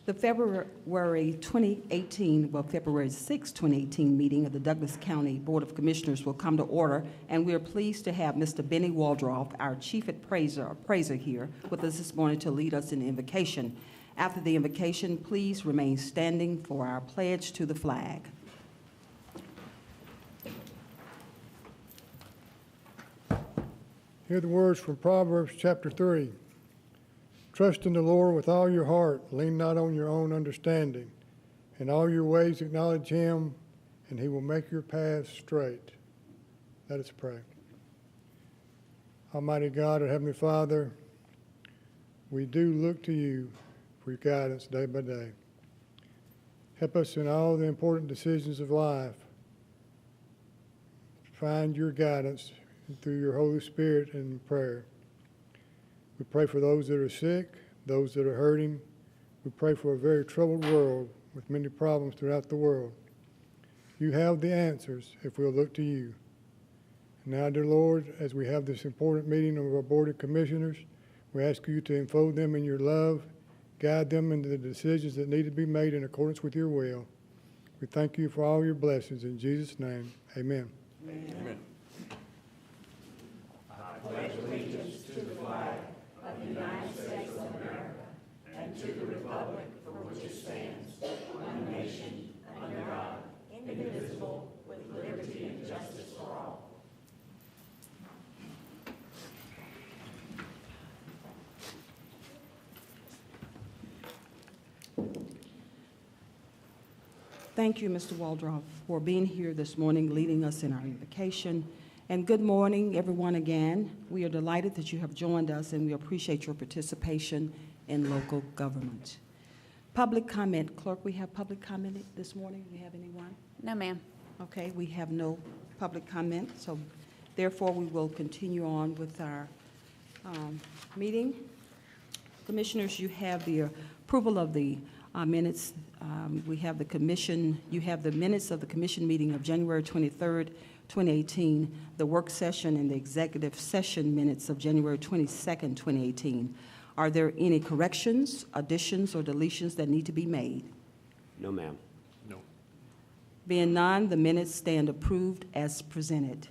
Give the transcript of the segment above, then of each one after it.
The February 6, 2018 meeting of the Douglas County Board of Commissioners will come to order, and we are pleased to have Mr. Benny Waldroff, our Chief Appraiser here with us this morning to lead us in the invocation. After the invocation, please remain standing for our pledge to the flag. Hear the words from Proverbs chapter 3. Trust in the Lord with all your heart. Lean not on your own understanding. In all your ways acknowledge him, and he will make your paths straight. Let us pray. Almighty God, our Heavenly Father, we do look to you for your guidance day by day. Help us in all the important decisions of life. Find your guidance through your Holy Spirit and prayer. We pray for those that are sick, those that are hurting. We pray for a very troubled world with many problems throughout the world. You have the answers if we'll look to you. And now, dear Lord, as we have this important meeting of our Board of Commissioners, we ask you to enfold them in your love, guide them into the decisions that need to be made in accordance with your will. We thank you for all your blessings. In Jesus' name, amen. Amen. Amen. I pledge allegiance to the flag of the United States of America and to the republic for which it stands, one nation, under God, indivisible, with liberty and justice for all. Thank you, Mr. Waldroff, for being here this morning, leading us in our invocation. And good morning, everyone, again. We are delighted that you have joined us, and we appreciate your participation in local government. Public comment. Clerk, we have public comment this morning. Do we have anyone? No, ma'am. Okay, we have no public comment, so therefore we will continue on with our meeting. Commissioners, you have the approval of the minutes. We have the commission. You have the minutes of the commission meeting of January 23rd, 2018, the work session and the executive session minutes of January 22nd, 2018. Are there any corrections, additions, or deletions that need to be made? No, ma'am. No. Being none, the minutes stand approved as presented.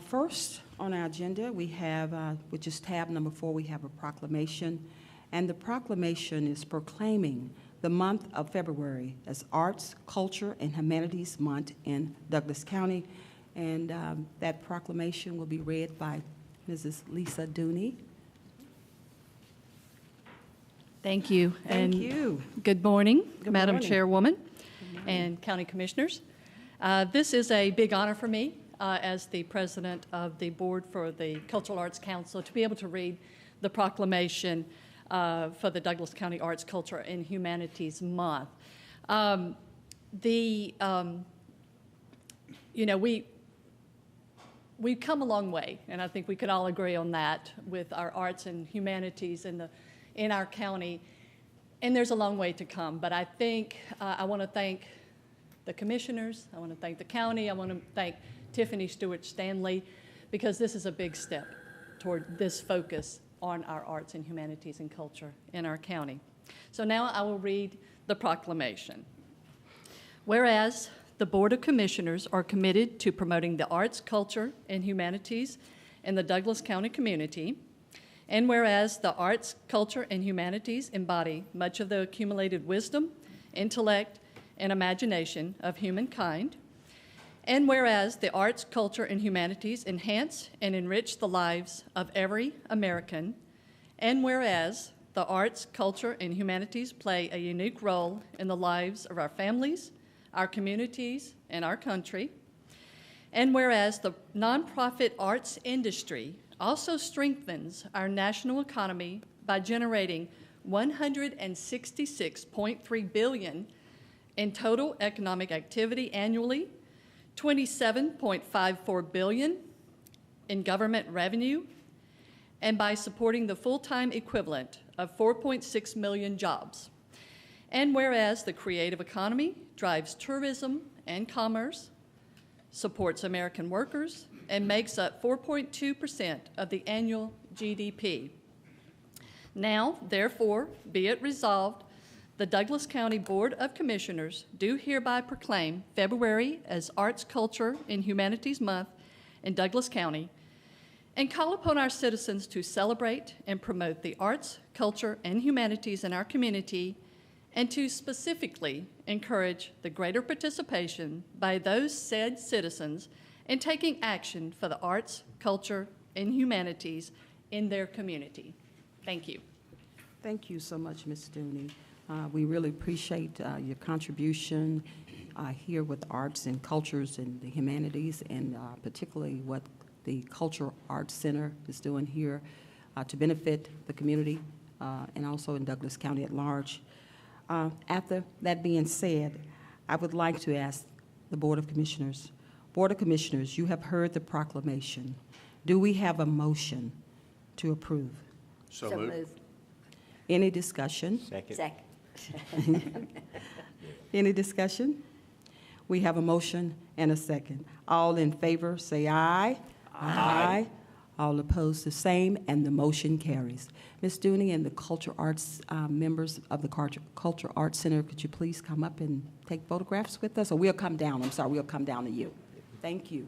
First on our agenda, we have, which is tab number 4, we have a proclamation. And the proclamation is proclaiming the month of February as Arts, Culture, and Humanities Month in Douglas County. And that proclamation will be read by Mrs. Lisa Dooney. Thank you. Thank you. Good morning, Good Madam morning. Chairwoman and County Commissioners. This is a big honor for me as the President of the Board for the Cultural Arts Council to be able to read the proclamation for the Douglas County Arts, Culture, and Humanities Month. We've come a long way, and I think we could all agree on that with our arts and humanities in our county, and there's a long way to come. But I think I want to thank the commissioners, I want to thank the county, I want to thank Tiffany Stewart Stanley, because this is a big step toward this focus on our arts and humanities and culture in our county. So now I will read the proclamation. Whereas the Board of Commissioners are committed to promoting the arts, culture, and humanities in the Douglas County community, and whereas the arts, culture, and humanities embody much of the accumulated wisdom, intellect, and imagination of humankind, and whereas the arts, culture, and humanities enhance and enrich the lives of every American, and whereas the arts, culture, and humanities play a unique role in the lives of our families, our communities, and our country, and whereas the nonprofit arts industry also strengthens our national economy by generating $166.3 billion in total economic activity annually, $27.54 billion in government revenue, and by supporting the full-time equivalent of 4.6 million jobs. And whereas the creative economy drives tourism and commerce, supports American workers, and makes up 4.2% of the annual GDP. Now, therefore, be it resolved The Douglas County Board of Commissioners do hereby proclaim February as Arts, Culture, and Humanities Month in Douglas County and call upon our citizens to celebrate and promote the arts, culture, and humanities in our community, and to specifically encourage the greater participation by those said citizens in taking action for the arts, culture, and humanities in their community. Thank you. Thank you so much, Ms. Dooney. We really appreciate your contribution here with arts and cultures and the humanities, and particularly what the Cultural Arts Center is doing here to benefit the community and also in Douglas County at large. After that being said, I would like to ask the Board of Commissioners. Board of Commissioners, you have heard the proclamation. Do we have a motion to approve? So moved. Any discussion? Second. Any discussion? We have a motion and a second. All in favor, say aye. Aye. All opposed, the same, and the motion carries. Ms. Dooney and the Cultural Arts members of the Cultural Arts Center, could you please come up and take photographs with us? Or we'll come down, I'm sorry, we'll come down to you. Thank you.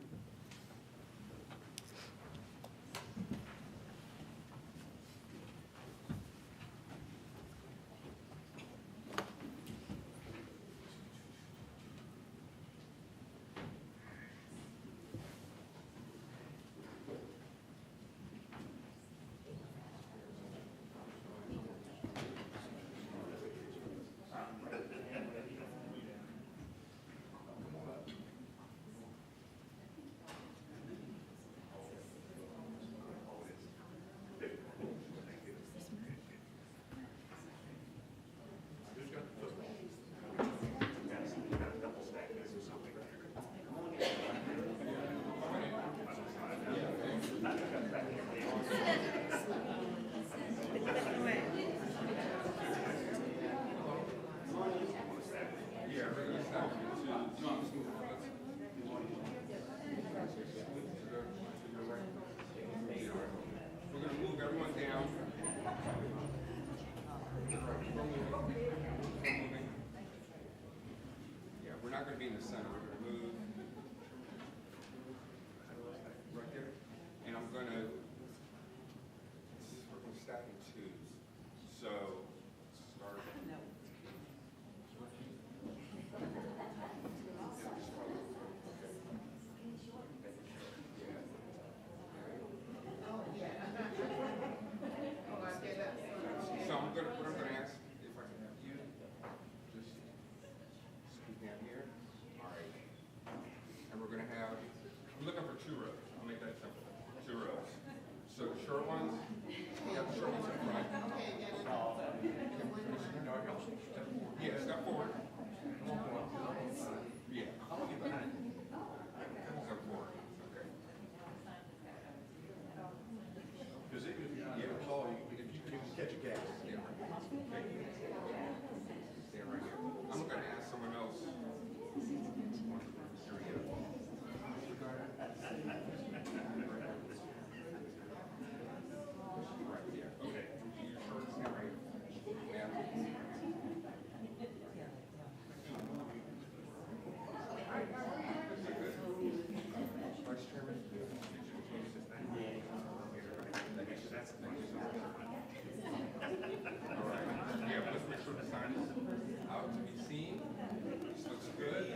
Not going to be in the center. We're going to move right there, and we're going to stack in twos. So start. No. So what I'm going to ask, if I can have you just scoot down here. All right. And we're going to have, I'm looking for 2 rows. I'll make that simple. 2 rows. So the short ones, you have the short ones in front. Yeah, step forward. Yeah. Step forward. Okay. Because if you're tall, if you can catch a gas. Yeah. Stand right here. I'm going to ask someone else. Here we go. Right here. Okay. Your short stand right here. Yeah. Vice Chairman. All right. Yeah, let's make sure the sign is out to be seen. This looks good.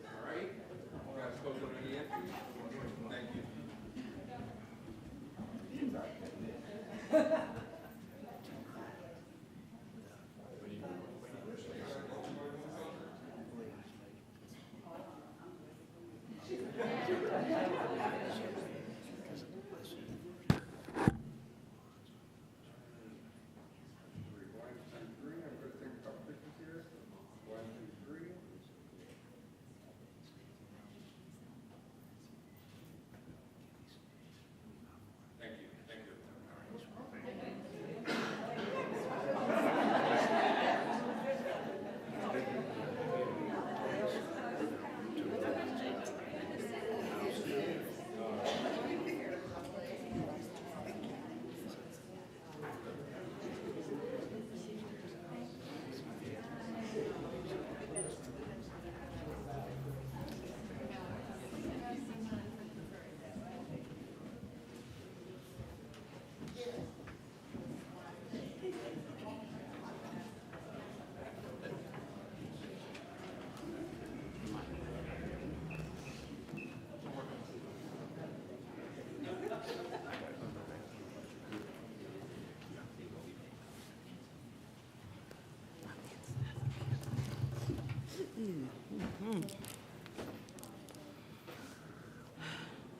All right. You guys close it on the entry. Thank you.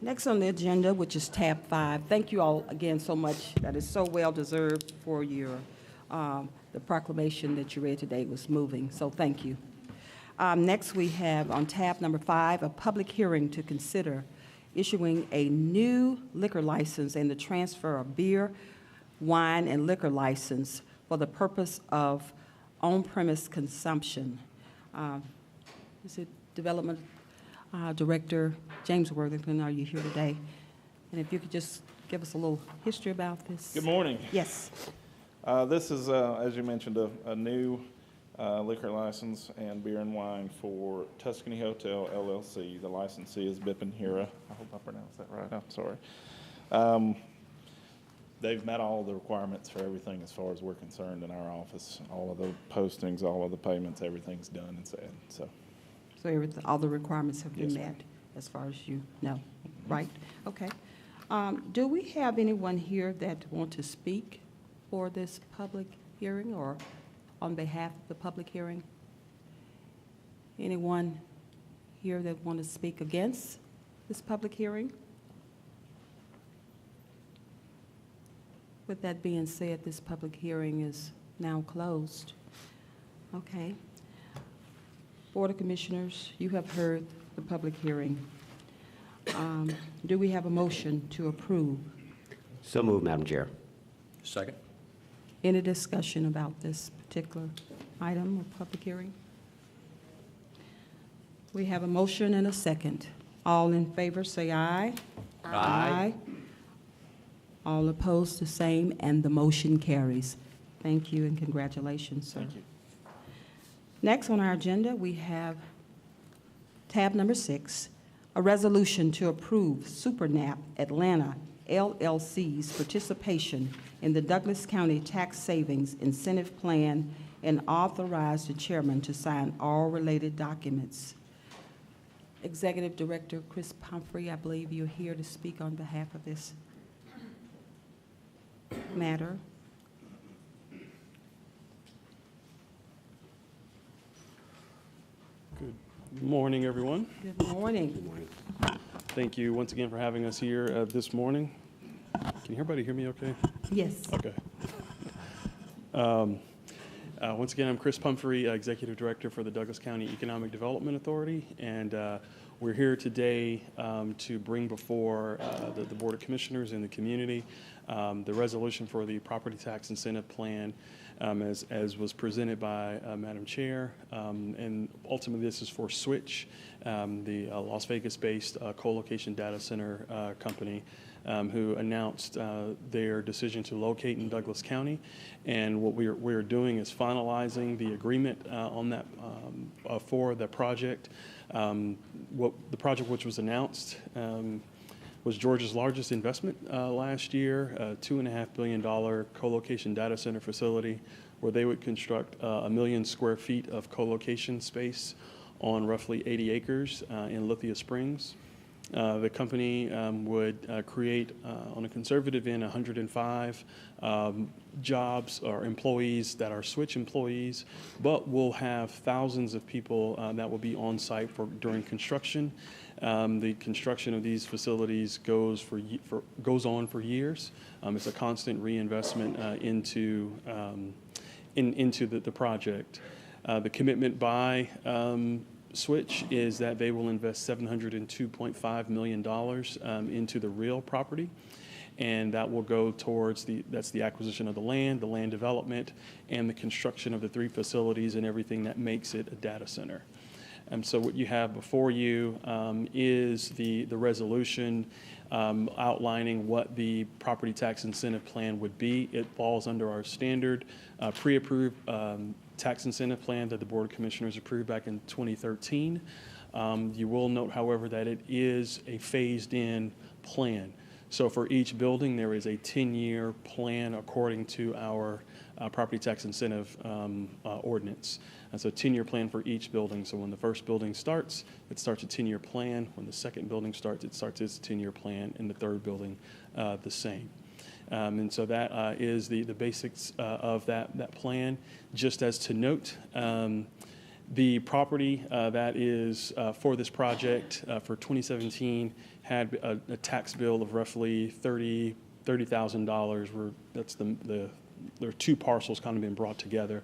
Next on the agenda, which is tab 5. Thank you all again so much. That is so well deserved for your, the proclamation that you read today was moving, so thank you. Next, we have on tab number 5, a public hearing to consider issuing a new liquor license and the transfer of beer, wine, and liquor license for the purpose of on-premise consumption. Is it Development Director James Worthington, are you here today? And if you could just give us a little history about this. Good morning. Yes. This is, as you mentioned, a new liquor license and beer and wine for Tuscany Hotel LLC. The licensee is Bipin Hira. I hope I pronounced that right. I'm sorry. They've met all the requirements for everything as far as we're concerned in our office. All of the postings, all of the payments, everything's done and said. So So all the requirements have been Yes, ma'am. met, as far as you know, right? Okay. Do we have anyone here that want to speak for this public hearing or on behalf of the public hearing? Anyone here that want to speak against this public hearing? With that being said, this public hearing is now closed. Okay. Board of Commissioners, you have heard the public hearing. Do we have a motion to approve? So moved, Madam Chair. Second? Any discussion about this particular item of public hearing? We have a motion and a second. All in favor, say aye. Aye. All opposed, the same, and the motion carries. Thank you and congratulations, sir. thank you. Next on our agenda, we have tab number 6, a resolution to approve SuperNap Atlanta LLC's participation in the Douglas County Tax Savings Incentive Plan and authorize the chairman to sign all related documents. Executive Director Chris Pumphrey, I believe you're here to speak on behalf of this matter. Good morning, everyone. Good morning. Thank you once again for having us here this morning. Can everybody hear me okay? Yes. Okay. Once again, I'm Chris Pumphrey, Executive Director for the Douglas County Economic Development Authority, and we're here today to bring before the Board of Commissioners and the community the resolution for the Property Tax Incentive Plan as was presented by Madam Chair. And ultimately, this is for Switch, the Las Vegas-based co-location data center company who announced their decision to locate in Douglas County. And what we're doing is finalizing the agreement on that for the project. The project which was announced was Georgia's largest investment last year, a $2.5 billion co-location data center facility where they would construct 1 million square feet of co-location space on roughly 80 acres in Lithia Springs. The company would create, on a conservative end, 105 jobs or employees that are Switch employees, but will have thousands of people that will be on site during construction. The construction of these facilities goes on for years. It's a constant reinvestment into the project. The commitment by Switch is that they will invest $702.5 million into the real property, and that will go towards that's the acquisition of the land development, and the construction of the 3 facilities and everything that makes it a data center. So what you have before you is the resolution outlining what the property tax incentive plan would be. It falls under our standard pre-approved tax incentive plan that the Board of Commissioners approved back in 2013. You will note, however, that it is a phased-in plan. So for each building, there is a 10-year plan according to our property tax incentive ordinance. And so a 10-year plan for each building. So when the first building starts, it starts a 10-year plan. When the second building starts, it starts its 10-year plan, and the third building the same. And so that is the basics of that plan. Just as to note, The property that is for this project for 2017 had a tax bill of roughly $30,000. That's there are two parcels kind of being brought together,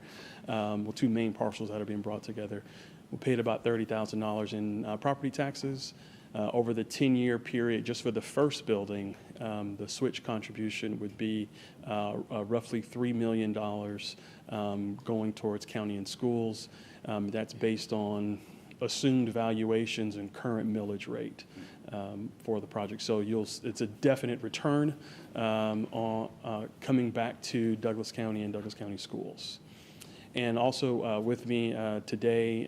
well, two main parcels that are being brought together. We paid about $30,000 in property taxes. Over the 10-year period, just for the first building, the switch contribution would be roughly $3 million going towards county and schools. That's based on assumed valuations and current millage rate for the project. So it's a definite return coming back to Douglas County and Douglas County schools. And also with me today,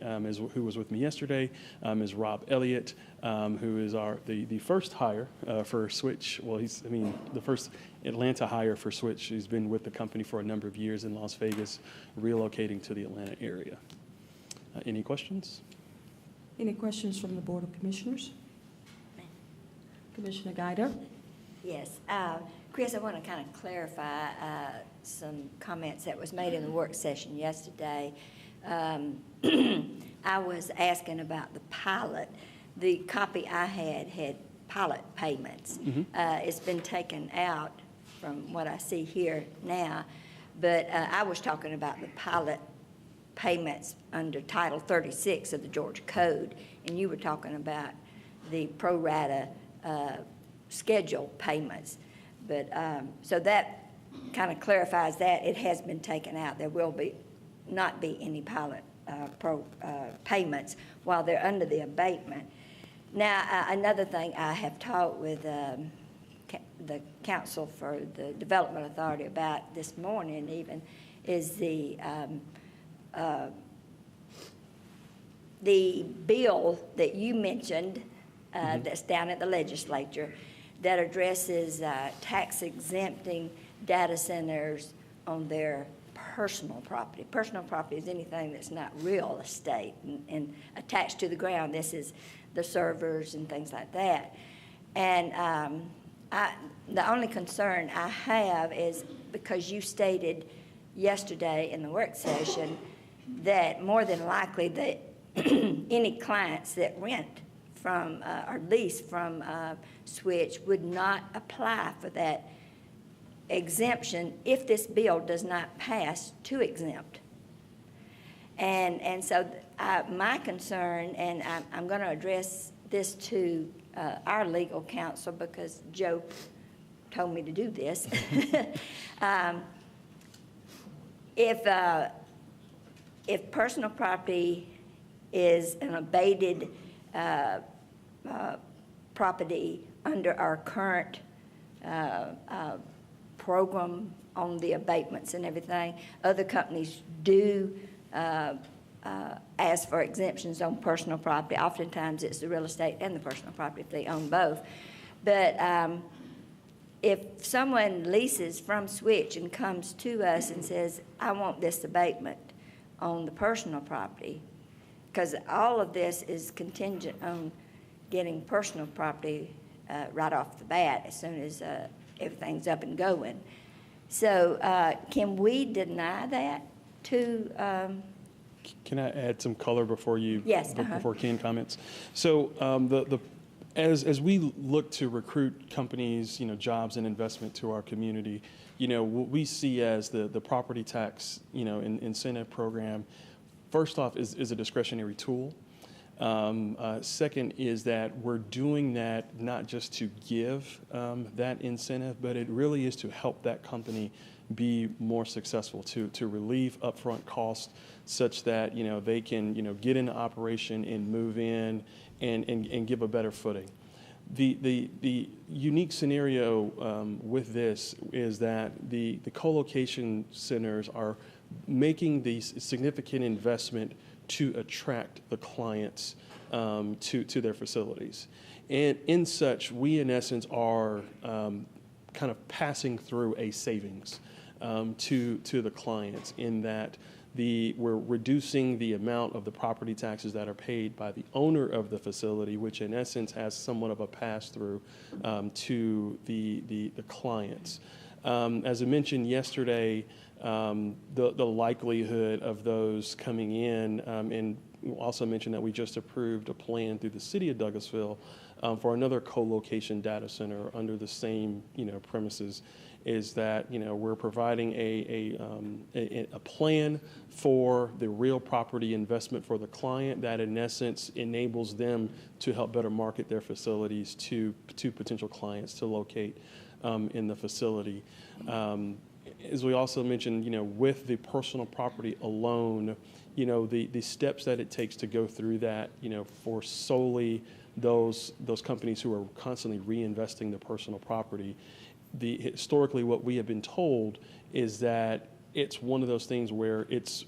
who was with me yesterday, is Rob Elliott, who is the first hire for Switch. Well, the first Atlanta hire for Switch. He's been with the company for a number of years in Las Vegas, relocating to the Atlanta area. Any questions? Any questions from the Board of Commissioners? Commissioner Guider? Yes. Chris, I want to kind of clarify some comments that was made in the work session yesterday. I was asking about the pilot. The copy I had pilot payments. It's been taken out from what I see here now, but I was talking about the pilot payments under Title 36 of the Georgia Code, and you were talking about the pro rata schedule payments. But so that kind of clarifies that it has been taken out. There will not be any pilot payments while they're under the abatement. Now, another thing I have talked with the Council for the Development Authority about this morning even is the bill that you mentioned that's down at the legislature that addresses tax exempting data centers on their personal property. Personal property is anything that's not real estate and attached to the ground. This is the servers and things like that. And the only concern I have is because you stated yesterday in the work session that more than likely that any clients that rent from or lease from Switch would not apply for that exemption if this bill does not pass to exempt. And so my concern, and I'm going to address this to our legal counsel because Joe told me to do this. If personal property is an abated property under our current program on the abatements and everything, other companies do ask for exemptions on personal property. Oftentimes it's the real estate and the personal property if they own both. But if someone leases from Switch and comes to us and says, I want this abatement on the personal property, because all of this is contingent on getting personal property right off the bat as soon as everything's up and going. So can we deny that to... Can I add some color before you? Yes. Before Ken comments? So as we look to recruit companies, jobs and investment to our community, what we see as the property tax, incentive program, first off is a discretionary tool. Second is that we're doing that not just to give that incentive, but it really is to help that company be more successful, to relieve upfront costs such that they can get into operation and move in and give a better footing. The unique scenario with this is that the co-location centers are making the significant investment to attract the clients to their facilities. And in such, we in essence are kind of passing through a savings to the clients in that we're reducing the amount of the property taxes that are paid by the owner of the facility, which in essence has somewhat of a pass-through to the clients. As I mentioned yesterday, the likelihood of those coming in and we'll also mention that we just approved a plan through the city of Douglasville for another co-location data center under the same, premises. Is that, we're providing a plan for the real property investment for the client that in essence enables them to help better market their facilities to potential clients to locate in the facility. As we also mentioned, with the personal property alone, the steps that it takes to go through that, for solely those companies who are constantly reinvesting the personal property, historically what we have been told is that it's one of those things where it's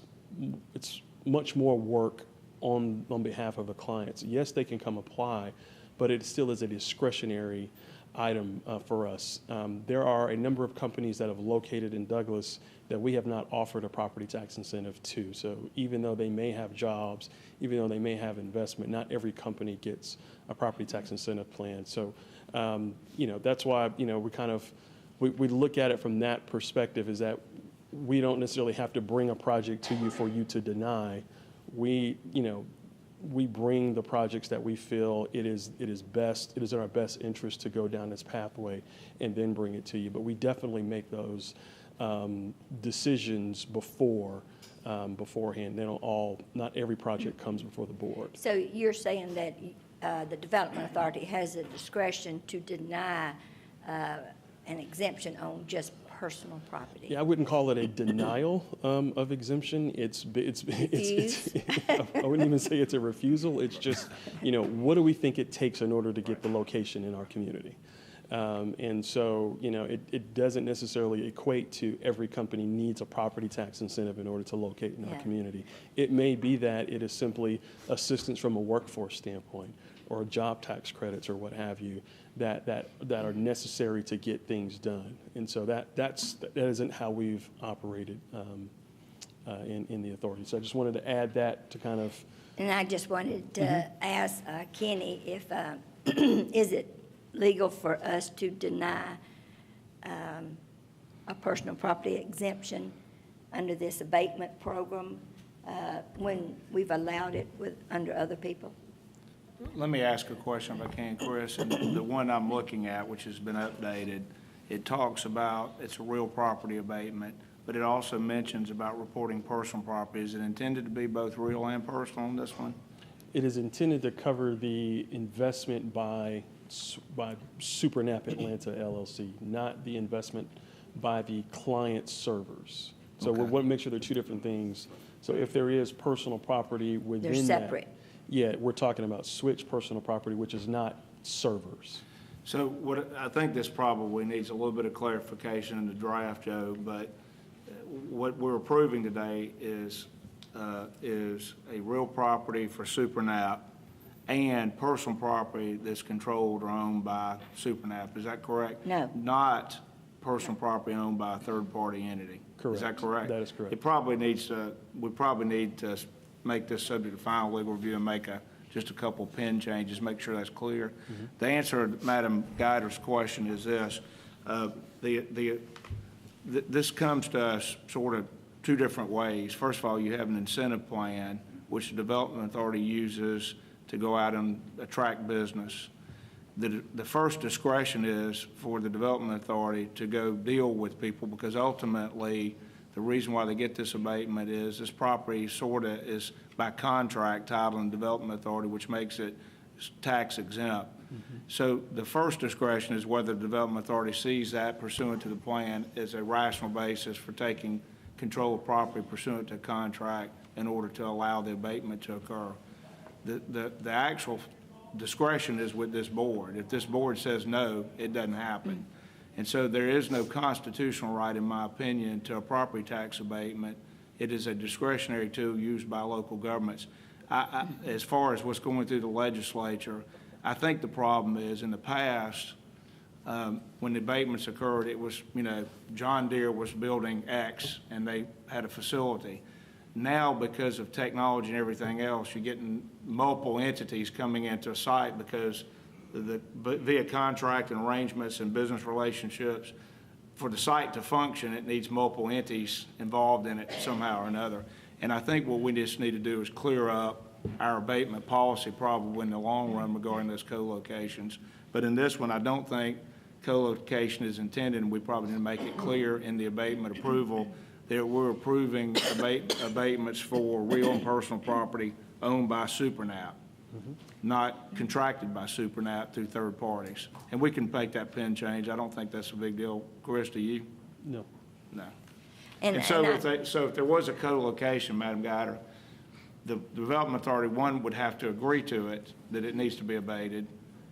much more work on behalf of the clients. Yes, they can come apply, but it still is a discretionary item for us. There are a number of companies that have located in Douglas that we have not offered a property tax incentive to. So even though they may have jobs, even though they may have investment, not every company gets a property tax incentive plan. So, that's why, we look at it from that perspective, is that we don't necessarily have to bring a project to you for you to deny. We bring the projects that we feel it is in our best interest to go down this pathway and then bring it to you. But we definitely make those decisions beforehand. Not every project comes before the board. So you're saying that the Development Authority has the discretion to deny an exemption on just personal property? Yeah, I wouldn't call it a denial of exemption. I wouldn't even say it's a refusal. It's just, what do we think it takes in order to get the location in our community? And so, it doesn't necessarily equate to every company needs a property tax incentive in order to locate in our community. It may be that it is simply assistance from a workforce standpoint or job tax credits or what have you that are necessary to get things done. And so that isn't how we've operated in the authority. So I just wanted to add that to kind of. And I just wanted to ask Kenny if, is it legal for us to deny a personal property exemption under this abatement program when we've allowed it under other people? Let me ask a question if I can, Chris. And the one I'm looking at, which has been updated, it talks about it's a real property abatement, but it also mentions about reporting personal property. Is it intended to be both real and personal on this one? It is intended to cover the investment by SuperNap Atlanta LLC, not the investment by the client servers. So we want to make sure they're two different things. So if there is personal property within They're separate. Yeah, we're talking about switch personal property, which is not servers. So what I think this probably needs a little bit of clarification in the draft, Joe, but what we're approving today is a real property for SuperNap and personal property that's controlled or owned by SuperNap. Is that correct? No. Not personal property owned by a third-party entity. Correct. Is that correct? That is correct. We probably need to make this subject to final legal review and make just a couple pin changes, make sure that's clear. The answer to Madam Guider's question is this. This comes to us sort of two different ways. First of all, you have an incentive plan, which the Development Authority uses to go out and attract business. The first discretion is for the Development Authority to go deal with people, because ultimately the reason why they get this abatement is this property sort of is by contract titled in the Development Authority, which makes it tax exempt. So the first discretion is whether the Development Authority sees that pursuant to the plan as a rational basis for taking control of property pursuant to contract in order to allow the abatement to occur. The actual discretion is with this board. If this board says no, it doesn't happen. And so there is no constitutional right, in my opinion, to a property tax abatement. It is a discretionary tool used by local governments. As far as what's going through the legislature, I think the problem is in the past, when the abatements occurred, it was, John Deere was building X and they had a facility. Now, because of technology and everything else, you're getting multiple entities coming into a site because via contract and arrangements and business relationships, for the site to function, it needs multiple entities involved in it somehow or another. And I think what we just need to do is clear up our abatement policy probably in the long run regarding those co-locations. But in this one, I don't think co-location is intended, and we probably didn't make it clear in the abatement approval that we're approving abatements for real and personal property owned by SuperNap, not contracted by SuperNap through third parties. And we can make that pen change. I don't think that's a big deal. Chris, do you? No. No. And So I- if there was a co-location, Madam Guider, the Development Authority, one, would have to agree to it, that it needs to be abated,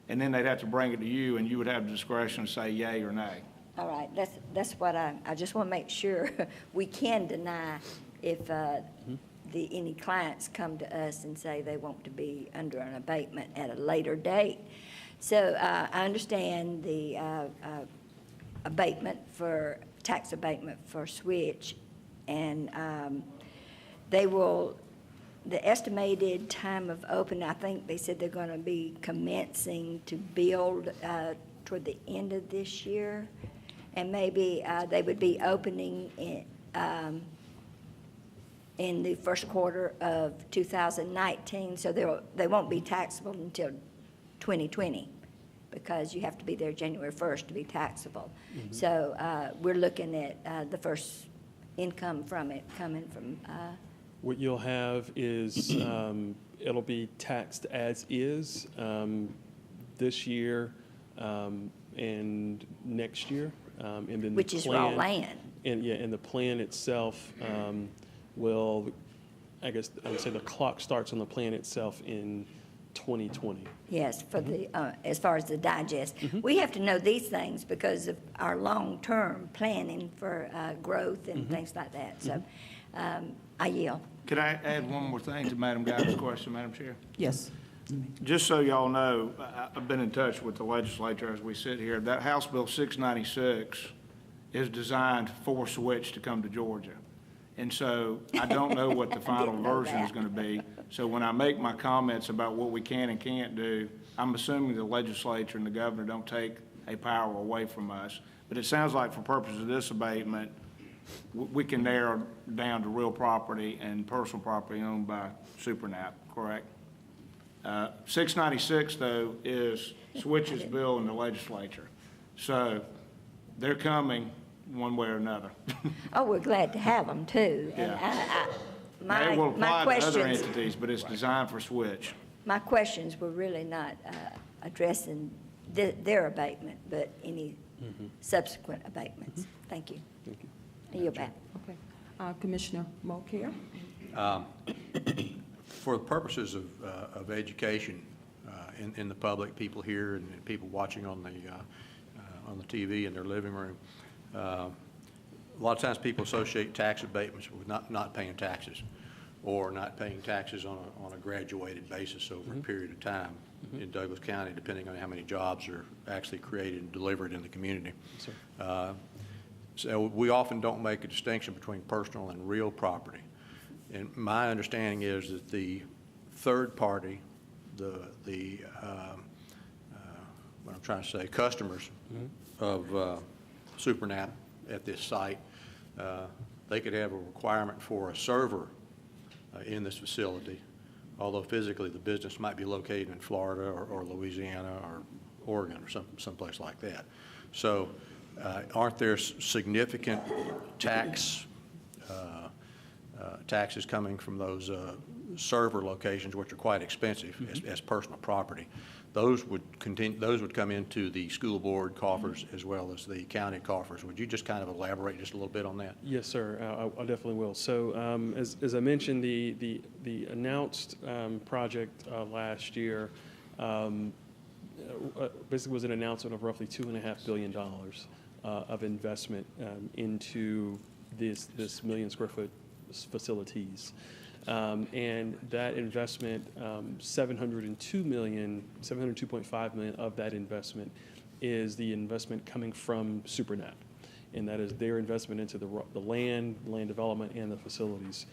and then they'd have to bring it to you, and you would have the discretion to say yay or nay. All right, that's what I just want to make sure we can deny if any clients come to us and say they want to be under an abatement at a later date. So I understand the tax abatement for Switch, and the estimated time of opening, I think they said they're going to be commencing to build toward the end of this year. And maybe they would be opening in the first quarter of 2019, so they won't be taxable until 2020, because you have to be there January 1st to be taxable. So we're looking at the first income from it coming from. What you'll have is, it'll be taxed as is this year and next year. And then the Which is raw plan- land. And the plan itself will, I guess, I would say the clock starts on the plan itself in 2020. Yes, for as far as the digest. We have to know these things because of our long-term planning for growth and things like that. So I yield. Could I add one more thing to Madam Guider's question, Madam Chair? Yes. Just so y'all know, I've been in touch with the legislature as we sit here. That House Bill 696 is designed for Switch to come to Georgia. And so I don't know what the final Didn't know version is that. going to be. So when I make my comments about what we can and can't do, I'm assuming the legislature and the governor don't take a power away from us. But it sounds like for purposes of this abatement, we can narrow down to real property and personal property owned by SuperNap, correct? 696, though, is Switch's bill in the legislature. So they're coming one way or another. Oh, we're glad to have them, too. And Yeah. my It will apply to other questions, entities, but it's designed for Switch. my questions were really not addressing their abatement, but any subsequent abatements. Thank you. Thank you. I yield back. Okay. Commissioner Mulcair? For the purposes of education in the public, people here and people watching on the TV in their living room, a lot of times people associate tax abatements with not paying taxes or not paying taxes on a graduated basis over a period of time in Douglas County, depending on how many jobs are actually created and delivered in the community. So we often don't make a distinction between personal and real property. And my understanding is that the third party, what I'm trying to say, customers of SuperNap at this site, they could have a requirement for a server in this facility, although physically the business might be located in Florida or Louisiana or Oregon or someplace like that. So aren't there significant taxes coming from those server locations, which are quite expensive as personal property? Those would come into the school board coffers as well as the county coffers. Would you just kind of elaborate just a little bit on that? Yes, sir. I definitely will. So as I mentioned, the announced project last year basically was an announcement of roughly $2.5 billion of investment into this million square foot facilities. And that investment, $702.5 million of that investment is the investment coming from SuperNap. And that is their investment into the land development, and the facilities.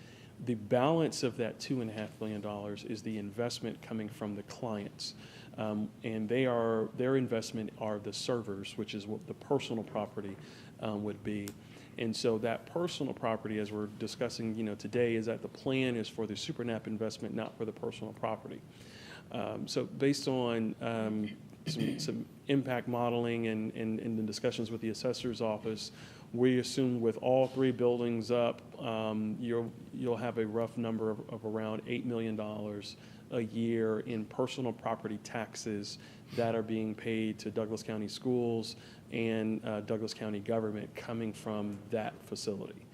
The balance of that $2.5 billion is the investment coming from the clients. And their investment are the servers, which is what the personal property would be. And so that personal property, as we're discussing, today, is that the plan is for the SuperNAP investment, not for the personal property. So based on some impact modeling and the discussions with the assessor's office, we assume with all 3 buildings up, you'll have a rough number of around $8 million a year in personal property taxes that are being paid to Douglas County Schools and Douglas County government coming from that facility.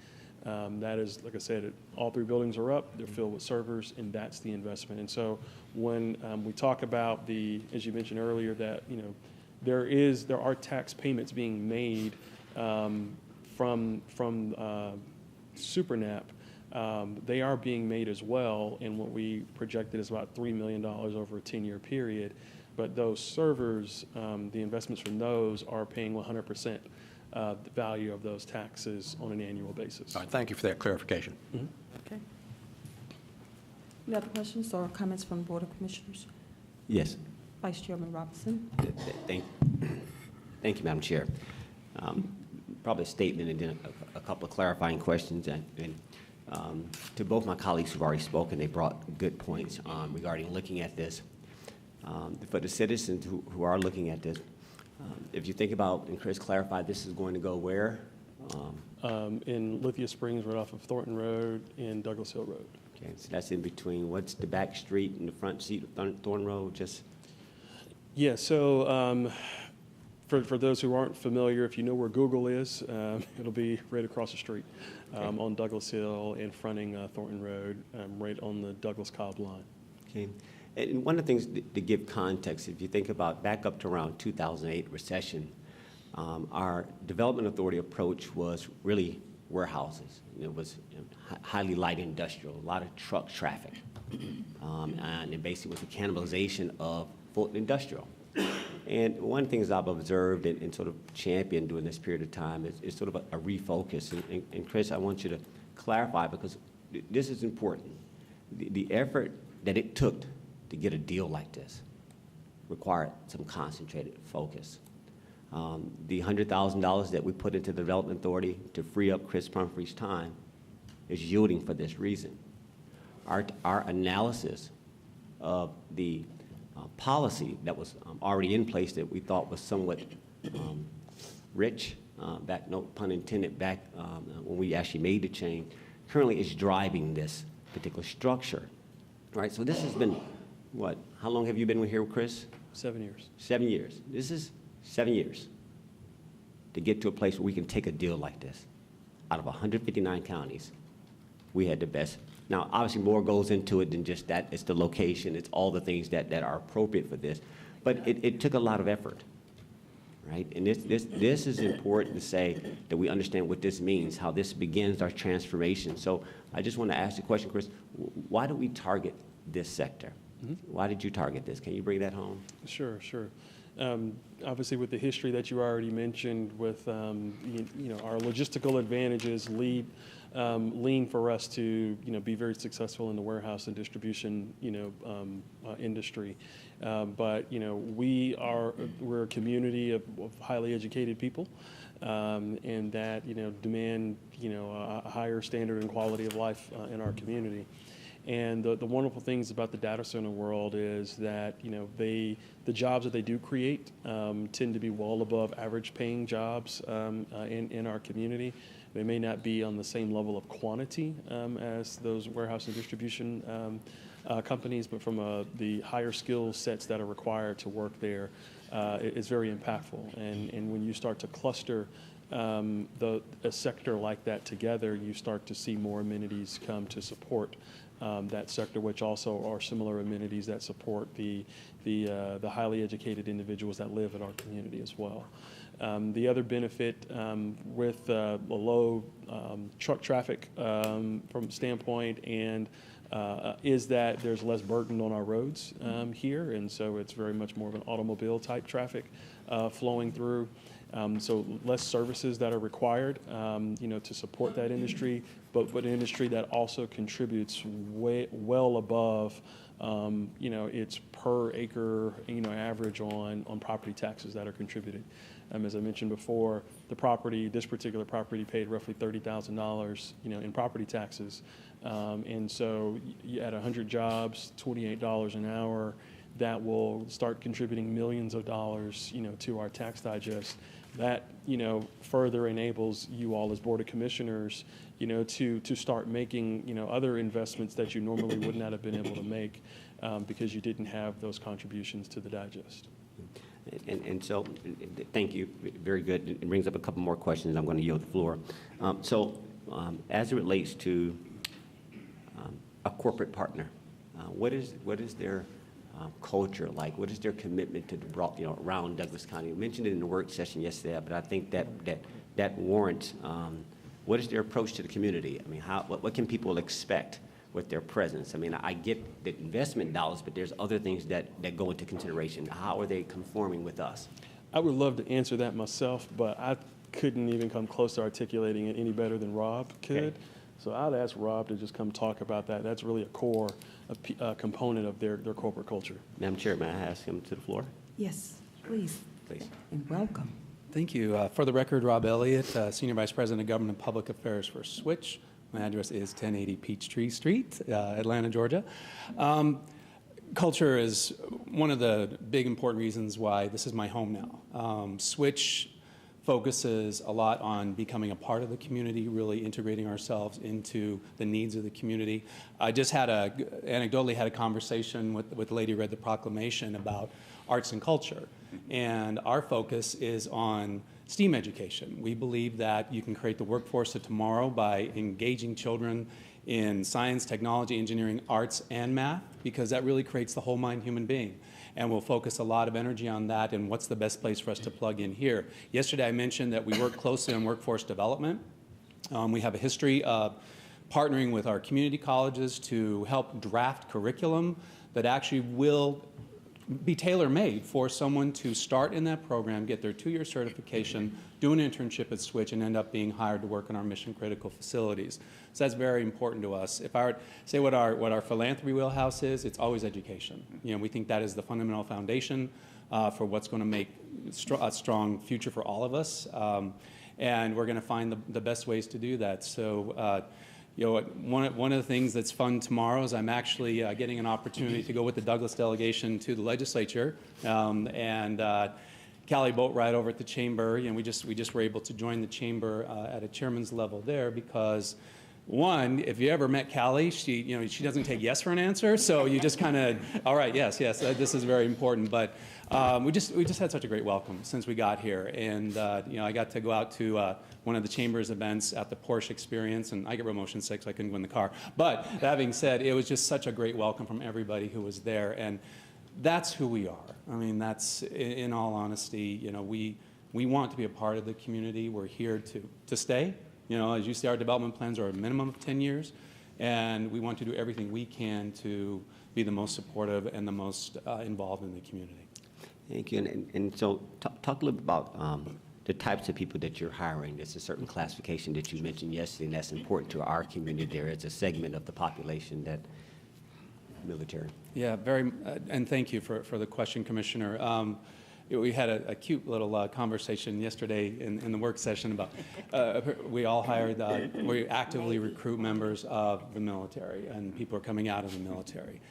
That is, like I said, all 3 buildings are up, they're filled with servers, and that's the investment. And so when we talk about as you mentioned earlier, that, there are tax payments being made from SuperNAP, they are being made as well, and what we projected is about $3 million over a 10-year period. But those servers, the investments from those are paying 100% the value of those taxes on an annual basis. All right, thank you for that clarification. Okay. Any other questions or comments from the Board of Commissioners? Yes. Vice Chairman Robinson. Thank you, Madam Chair. Probably a statement and then a couple of clarifying questions. And to both my colleagues who've already spoken, they brought good points regarding looking at this. For the citizens who are looking at this, if you think about, and Chris clarified, this is going to go where? In Lithia Springs, right off of Thornton Road and Douglas Hill Road. Okay, so that's in between, what's the back street and the front seat of Thornton Road, just? Yeah, so for those who aren't familiar, if you know where Google is, it'll be right across the street on Douglas Hill and fronting Thornton Road, right on the Douglas-Cobb line. Okay. And one of the things to give context, if you think about back up to around 2008 recession, our development authority approach was really warehouses. It was highly light industrial, a lot of truck traffic. And it basically was a cannibalization of Fulton Industrial. And one of the things I've observed and sort of championed during this period of time is sort of a refocus. And Chris, I want you to clarify, because this is important. The effort that it took to get a deal like this required some concentrated focus. The $100,000 that we put into the Development Authority to free up Chris Pumphrey's time is yielding for this reason. Our analysis of the policy that was already in place that we thought was somewhat rich, back, no pun intended, back when we actually made the change, currently is driving this particular structure. Right, so this has been, what, how long have you been here, Chris? 7 years. 7 years. This is 7 years to get to a place where we can take a deal like this. Out of 159 counties, we had the best. Now, obviously, more goes into it than just that. It's the location. It's all the things that are appropriate for this. But it took a lot of effort, right? And this is important to say that we understand what this means, how this begins our transformation. So I just want to ask the question, Chris, why do we target this sector? Why did you target this? Can you bring that home? Sure. Obviously, with the history that you already mentioned, with our logistical advantages lean for us to be very successful in the warehouse and distribution industry. But we're a community of highly educated people, and that demand a higher standard and quality of life in our community. And the wonderful things about the data center world is that the jobs that they do create tend to be well above average paying jobs in our community. They may not be on the same level of quantity as those warehouse and distribution companies, but from the higher skill sets that are required to work there, it's very impactful. And when you start to cluster a sector like that together, you start to see more amenities come to support that sector, which also are similar amenities that support the highly educated individuals that live in our community as well. The other benefit with a low truck traffic from standpoint and is that there's less burden on our roads here, and so it's very much more of an automobile type traffic flowing through. So less services that are required, to support that industry, but an industry that also contributes well above, its per acre, average on property taxes that are contributed. As I mentioned before, this particular property paid roughly $30,000, in property taxes. And so at 100 jobs, $28 an hour, that will start contributing millions of dollars, to our tax digest. That, further enables you all as Board of Commissioners, to start making, other investments that you normally would not have been able to make because you didn't have those contributions to the digest. And so, thank you, very good. It brings up a couple more questions, and I'm going to yield the floor. As it relates to a corporate partner, what is their culture like? What is their commitment to around Douglas County? You mentioned it in the work session yesterday, but I think that warrants. What is their approach to the community? I mean, what can people expect with their presence? I mean, I get the investment dollars, but there's other things that go into consideration. How are they conforming with us? I would love to answer that myself, but I couldn't even come close to articulating it any better than Rob could. Okay. So I'd ask Rob to just come talk about that. That's really a core component of their corporate culture. Madam Chair, may I ask him to the floor? Yes, please, Please. and welcome. Thank you. For the record, Rob Elliott, Senior Vice President of Government and Public Affairs for Switch. My address is 1080 Peachtree Street, Atlanta, Georgia. Culture is one of the big important reasons why this is my home now. Switch focuses a lot on becoming a part of the community, really integrating ourselves into the needs of the community. I just anecdotally had a conversation with the lady who read the proclamation about arts and culture. And our focus is on STEAM education. We believe that you can create the workforce of tomorrow by engaging children in science, technology, engineering, arts, and math, because that really creates the whole mind human being. And we'll focus a lot of energy on that and what's the best place for us to plug in here. Yesterday I mentioned that we work closely on workforce development. We have a history of partnering with our community colleges to help draft curriculum that actually will be tailor-made for someone to start in that program, get their 2-year certification, do an internship at Switch, and end up being hired to work in our mission-critical facilities. So that's very important to us. If I were to say what our philanthropy wheelhouse is, it's always education. We think that is the fundamental foundation for what's going to make a strong future for all of us, and we're going to find the best ways to do that. So. One of the things that's fun tomorrow is I'm actually getting an opportunity to go with the Douglas delegation to the legislature, and Callie Boatwright over at the chamber. We just were able to join the chamber at a chairman's level there because, one, if you ever met Callie, she doesn't take yes for an answer, so you just kind of, all right, yes, this is very important. But we just had such a great welcome since we got here, and I got to go out to one of the chamber's events at the Porsche Experience, and I get real motion sick, so I couldn't go in the car. But that being said, it was just such a great welcome from everybody who was there, and that's who we are. I mean, that's, in all honesty, we want to be a part of the community. We're here to stay. As you see, our development plans are a minimum of 10 years, and we want to do everything we can to be the most supportive and the most involved in the community. Thank you. And so talk a little bit about the types of people that you're hiring. There's a certain classification that you mentioned yesterday, and that's important to our community. There is a segment of the population that military. Yeah, and thank you for the question, Commissioner. We had a cute little conversation yesterday in the work session about we all hired, we actively recruit members of the military, and people are coming out of the military.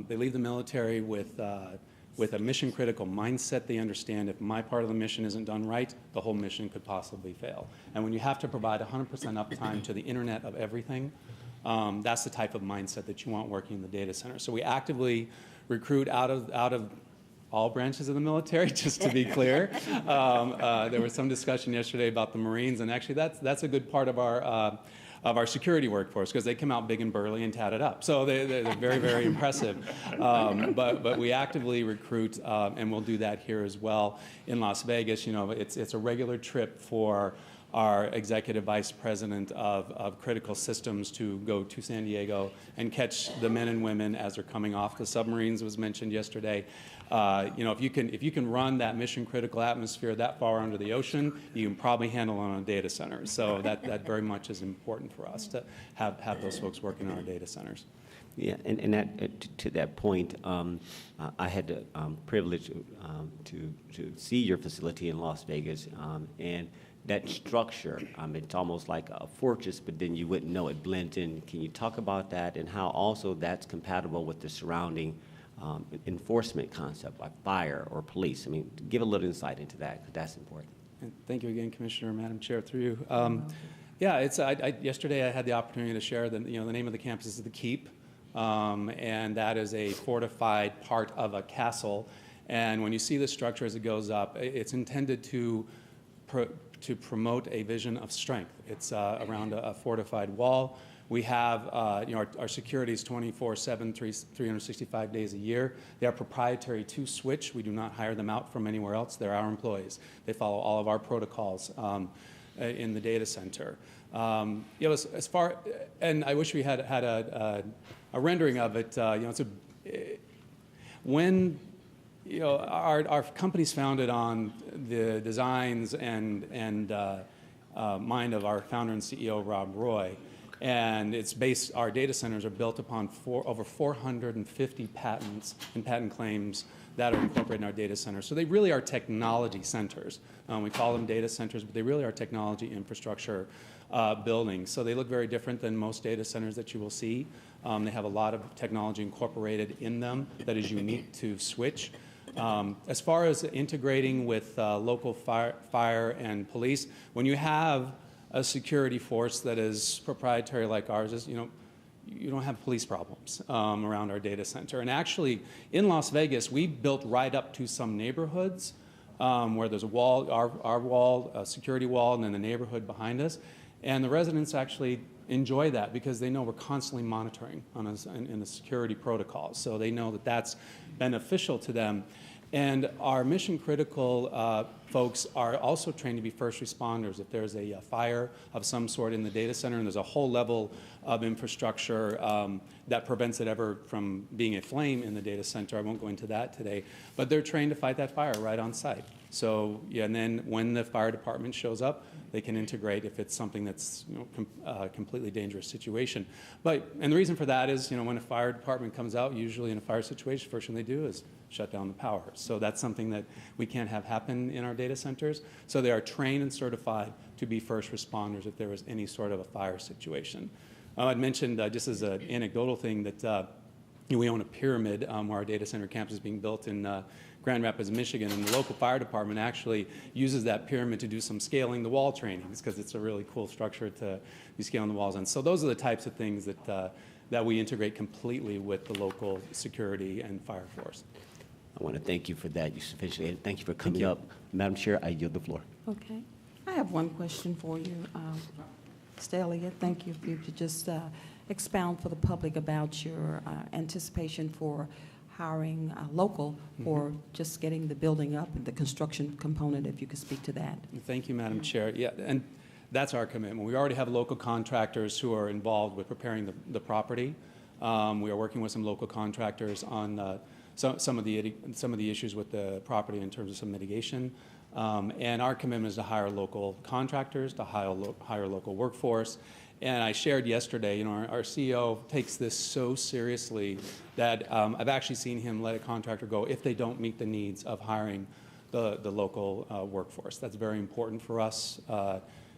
They leave the military with a mission-critical mindset. They understand if my part of the mission isn't done right, the whole mission could possibly fail. And when you have to provide 100% uptime to the Internet of everything, that's the type of mindset that you want working in the data center. So we actively recruit out of all branches of the military, just to be clear. There was some discussion yesterday about the Marines, and actually that's a good part of our security workforce, because they come out big and burly and tatted up. So they're very, very impressive. But we actively recruit, and we'll do that here as well in Las Vegas. It's a regular trip for our executive vice president of critical systems to go to San Diego and catch the men and women as they're coming off the submarines, was mentioned yesterday. If you can run that mission critical atmosphere that far under the ocean, you can probably handle it on a data center. So that very much is important for us to have those folks working on our data centers. Yeah, and to that point, I had the privilege to see your facility in Las Vegas, and that structure, it's almost like a fortress, but then you wouldn't know it blends in. Can you talk about that and how also that's compatible with the surrounding enforcement concept, like fire or police? I mean, give a little insight into that, because that's important. And thank you again, Commissioner, Madam Chair, through you. Yeah, yesterday I had the opportunity to share the name of the campus is the Keep, and that is a fortified part of a castle. And when you see the structure as it goes up, it's intended to promote a vision of strength. It's around a fortified wall. We have, our security is 24/7, 365 days a year. They are proprietary to Switch. We do not hire them out from anywhere else. They're our employees. They follow all of our protocols in the data center. As far, and I wish we had a rendering of it. When our company's founded on the designs and mind of our founder and CEO, Rob Roy. And it's based, our data centers are built upon over 450 patents and patent claims that are incorporated in our data centers. So they really are technology centers. We call them data centers, but they really are technology infrastructure buildings. So they look very different than most data centers that you will see. They have a lot of technology incorporated in them that is unique to Switch. As far as integrating with local fire and police, when you have a security force that is proprietary like ours is, you don't have police problems around our data center. And actually, in Las Vegas, we built right up to some neighborhoods where there's a wall, our wall, a security wall, and then the neighborhood behind us. And the residents actually enjoy that because they know we're constantly monitoring in the security protocols. So they know that that's beneficial to them. And our mission critical folks are also trained to be first responders. If there's a fire of some sort in the data center and there's a whole level of infrastructure that prevents it ever from being a flame in the data center, I won't go into that today, but they're trained to fight that fire right on site. So, yeah, and then when the fire department shows up, they can integrate if it's something that's completely dangerous situation. And the reason for that is, when a fire department comes out, usually in a fire situation, first thing they do is shut down the power. So that's something that we can't have happen in our data centers. So they are trained and certified to be first responders if there was any sort of a fire situation. I'd mentioned, just as an anecdotal thing, that we own a pyramid where our data center campus is being built in Grand Rapids, Michigan, and the local fire department actually uses that pyramid to do some scaling the wall trainings because it's a really cool structure to be scaling the walls on. So those are the types of things that we integrate completely with the local security and fire force. I want to thank you for that. You sufficiently. Thank you for coming up. Madam Chair, I yield the floor. Okay. I have one question for you, Mr. Elliott. Thank you if you could just expound for the public about your anticipation for hiring local or just getting the building up and the construction component, if you could speak to that. Thank you, Madam Chair. Yeah, and that's our commitment. We already have local contractors who are involved with preparing the property. We are working with some local contractors on some of the issues with the property in terms of some mitigation. And our commitment is to hire local contractors, to hire local workforce. And I shared yesterday, our CEO takes this so seriously that I've actually seen him let a contractor go if they don't meet the needs of hiring the local workforce. That's very important for us.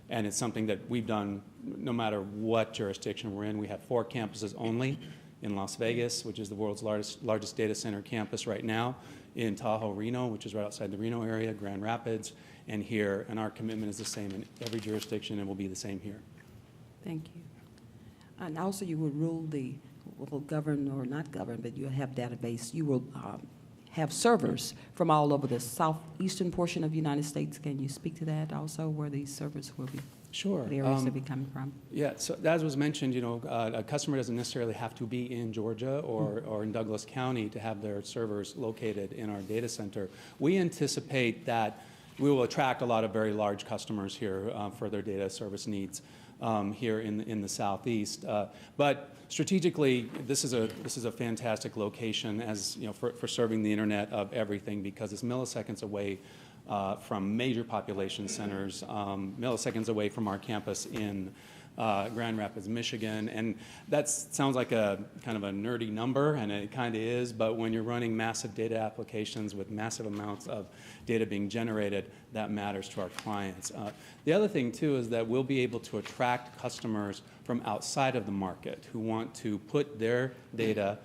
And it's something that we've done no matter what jurisdiction we're in. We have 4 campuses only in Las Vegas, which is the world's largest data center campus right now, in Tahoe, Reno, which is right outside the Reno area, Grand Rapids, and here. And our commitment is the same in every jurisdiction and will be the same here. Thank you. And also you will will govern or not govern, but you'll have database. You will have servers from all over the southeastern portion of the United States. Can you speak to that also, where these servers will be? Sure. The areas they'll be coming from? Yeah, so as was mentioned, a customer doesn't necessarily have to be in Georgia or in Douglas County to have their servers located in our data center. We anticipate that we will attract a lot of very large customers here for their data service needs here in the Southeast. But strategically, this is a fantastic location as for serving the Internet of Everything, because it's milliseconds away from major population centers, milliseconds away from our campus in Grand Rapids, Michigan. And that sounds like a kind of a nerdy number, and it kind of is, but when you're running massive data applications with massive amounts of data being generated, that matters to our clients. The other thing, too, is that we'll be able to attract customers from outside of the market who want to put their data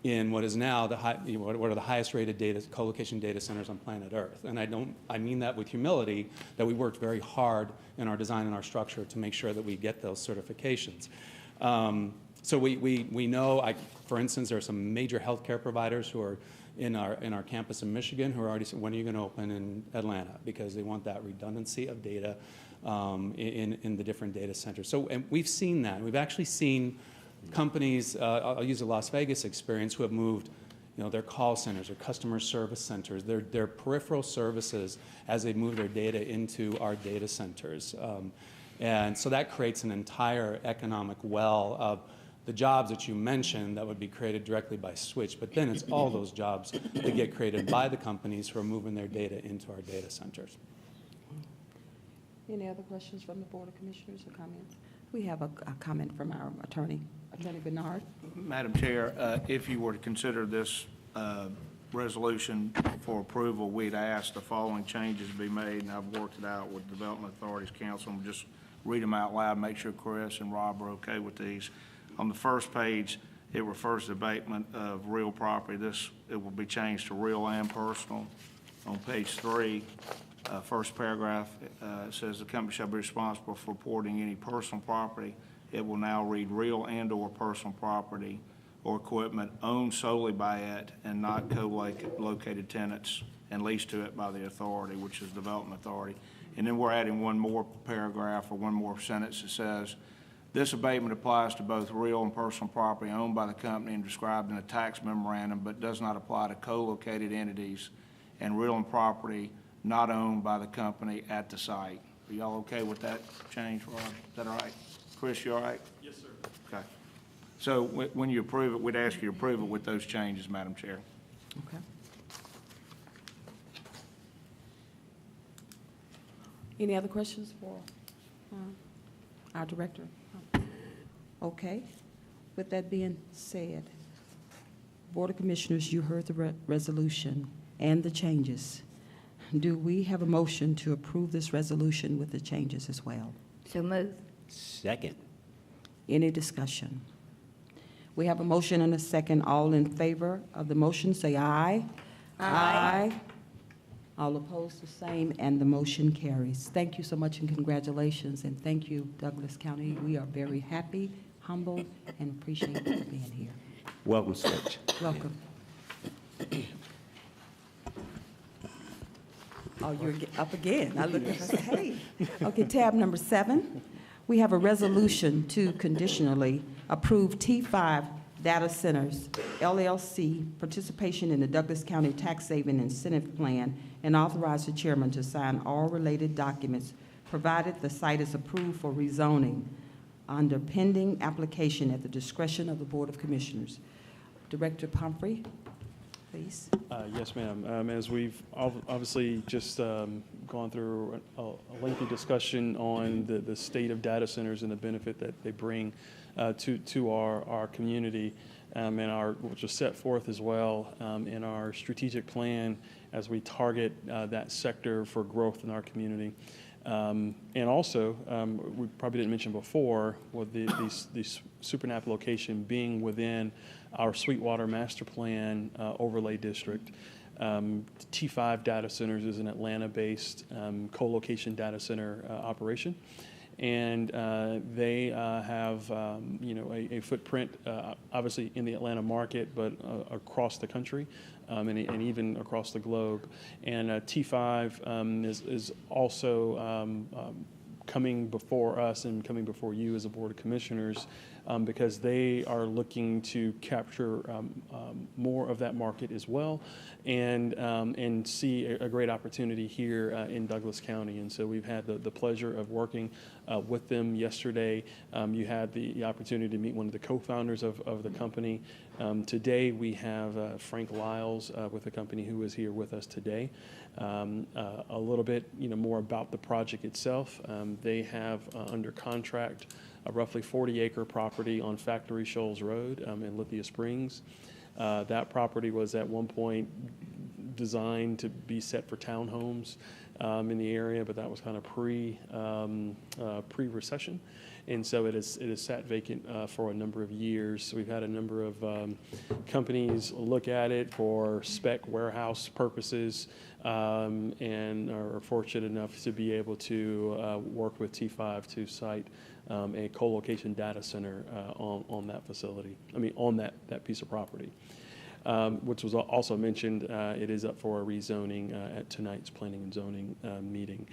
in what is now what are the highest rated co-location data centers on planet Earth. And I mean that with humility, that we worked very hard in our design and our structure to make sure that we get those certifications. So we know, for instance, there are some major healthcare providers who are in our campus in Michigan who are already saying, when are you going to open in Atlanta? Because they want that redundancy of data in the different data centers. So and we've seen that. We've actually seen companies, I'll use the Las Vegas experience, who have moved their call centers or customer service centers, their peripheral services as they move their data into our data centers. And so that creates an entire economic well of the jobs that you mentioned that would be created directly by Switch, but then it's all those jobs that get created by the companies who are moving their data into our data centers. Any other questions from the Board of Commissioners or comments? We have a comment from our attorney, Attorney Bernard. Madam Chair, if you were to consider this resolution for approval, we'd ask the following changes be made, and I've worked it out with Development Authorities Council. I'm just read them out loud, make sure Chris and Rob are okay with these. On the first page, it refers to abatement of real property. It will be changed to real and personal. On page 3, first paragraph, it says the company shall be responsible for reporting any personal property. It will now read real and/or personal property or equipment owned solely by it and not co-located tenants and leased to it by the authority, which is Development Authority. And then we're adding one more paragraph or one more sentence that says, this abatement applies to both real and personal property owned by the company and described in a tax memorandum, but does not apply to co-located entities and real and property not owned by the company at the site. Are y'all okay with that change, Rob? Is that all right? Chris, you all right? Yes, sir. Okay. So when you approve it, we'd ask you to approve it with those changes, Madam Chair. Okay. Any other questions for our director? Okay. With that being said, Board of Commissioners, you heard the resolution and the changes. Do we have a motion to approve this resolution with the changes as well? So moved. Second. Any discussion? We have a motion and a second. All in favor of the motion, say aye. Aye. All opposed, the same, and the motion carries. Thank you so much and congratulations, and thank you, Douglas County. We are very happy, humbled, and appreciate you being here. Welcome, Switch. Welcome. Oh, you're up again. I looked up and said, hey. Okay, tab number 7. We have a resolution to conditionally approve T5 Data Centers, LLC, participation in the Douglas County Tax Saving Incentive Plan, and authorize the chairman to sign all related documents, provided the site is approved for rezoning under pending application at the discretion of the Board of Commissioners. Director Pumphrey, please. Yes, ma'am. As we've obviously just gone through a lengthy discussion on the state of data centers and the benefit that they bring to our community, and which is set forth as well in our strategic plan as we target that sector for growth in our community. And also, we probably didn't mention before, with the SuperNAP location being within our Sweetwater Master Plan overlay district. T5 Data Centers is an Atlanta-based co-location data center operation. And they have, a footprint, obviously in the Atlanta market, but across the country and even across the globe. And T5 is also coming before us and coming before you as a Board of Commissioners because they are looking to capture more of that market as well and see a great opportunity here in Douglas County. And so we've had the pleasure of working with them yesterday. You had the opportunity to meet one of the co-founders of the company. Today we have Frank Lyles with the company who is here with us today. A little bit, more about the project itself. They have under contract a roughly 40-acre property on Factory Shoals Road in Lithia Springs. That property was at one point designed to be set for townhomes in the area, but that was kind of pre-recession. And so it is sat vacant for a number of years. So we've had a number of companies look at it for spec warehouse purposes, and are fortunate enough to be able to work with T5 to site a co-location data center on that facility. On that piece of property. Which was also mentioned, it is up for a rezoning at tonight's planning and zoning meeting.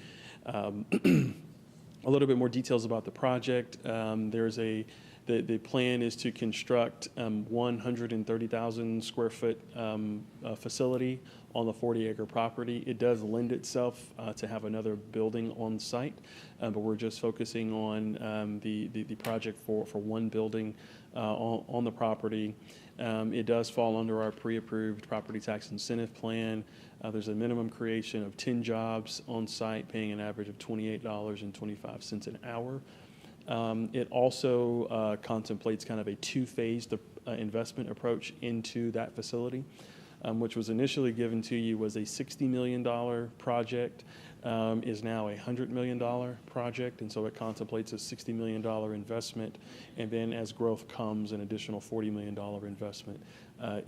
A little bit more details about the project. The plan is to construct 130,000 square foot facility on the 40-acre property. It does lend itself to have another building on site, but we're just focusing on the project for one building on the property. It does fall under our pre-approved property tax incentive plan. There's a minimum creation of 10 jobs on site, paying an average of $28.25 an hour. It also contemplates kind of a two-phased investment approach into that facility, which was initially given to you was a $60 million project, is now a $100 million project, and so it contemplates a $60 million investment, and then as growth comes, an additional $40 million investment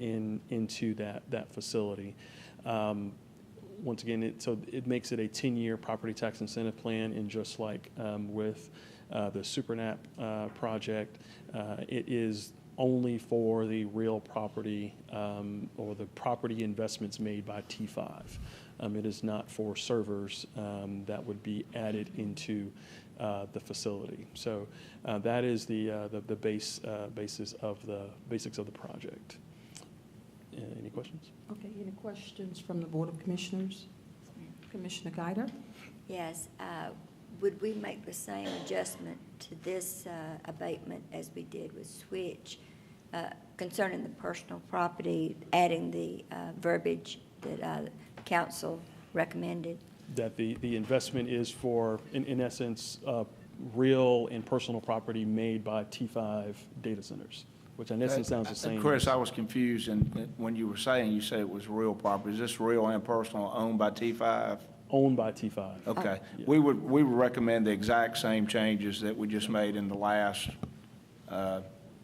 into that facility. Once again, it makes it a 10-year property tax incentive plan, and just like with the SuperNap project, it is only for the real property or the property investments made by T5. It is not for servers that would be added into the facility. So that is the basics of the project. Any questions? Okay, any questions from the Board of Commissioners? Commissioner Guider? Yes, would we make the same adjustment to this abatement as we did with Switch concerning the personal property, adding the verbiage that council recommended? That the investment is for, in essence, real and personal property made by T5 data centers, which in essence sounds the same. Chris, I was confused, and when you were saying, you said it was real property. Is this real and personal owned by T5? Owned by T5. Okay. Yeah. We would recommend the exact same changes that we just made in the last,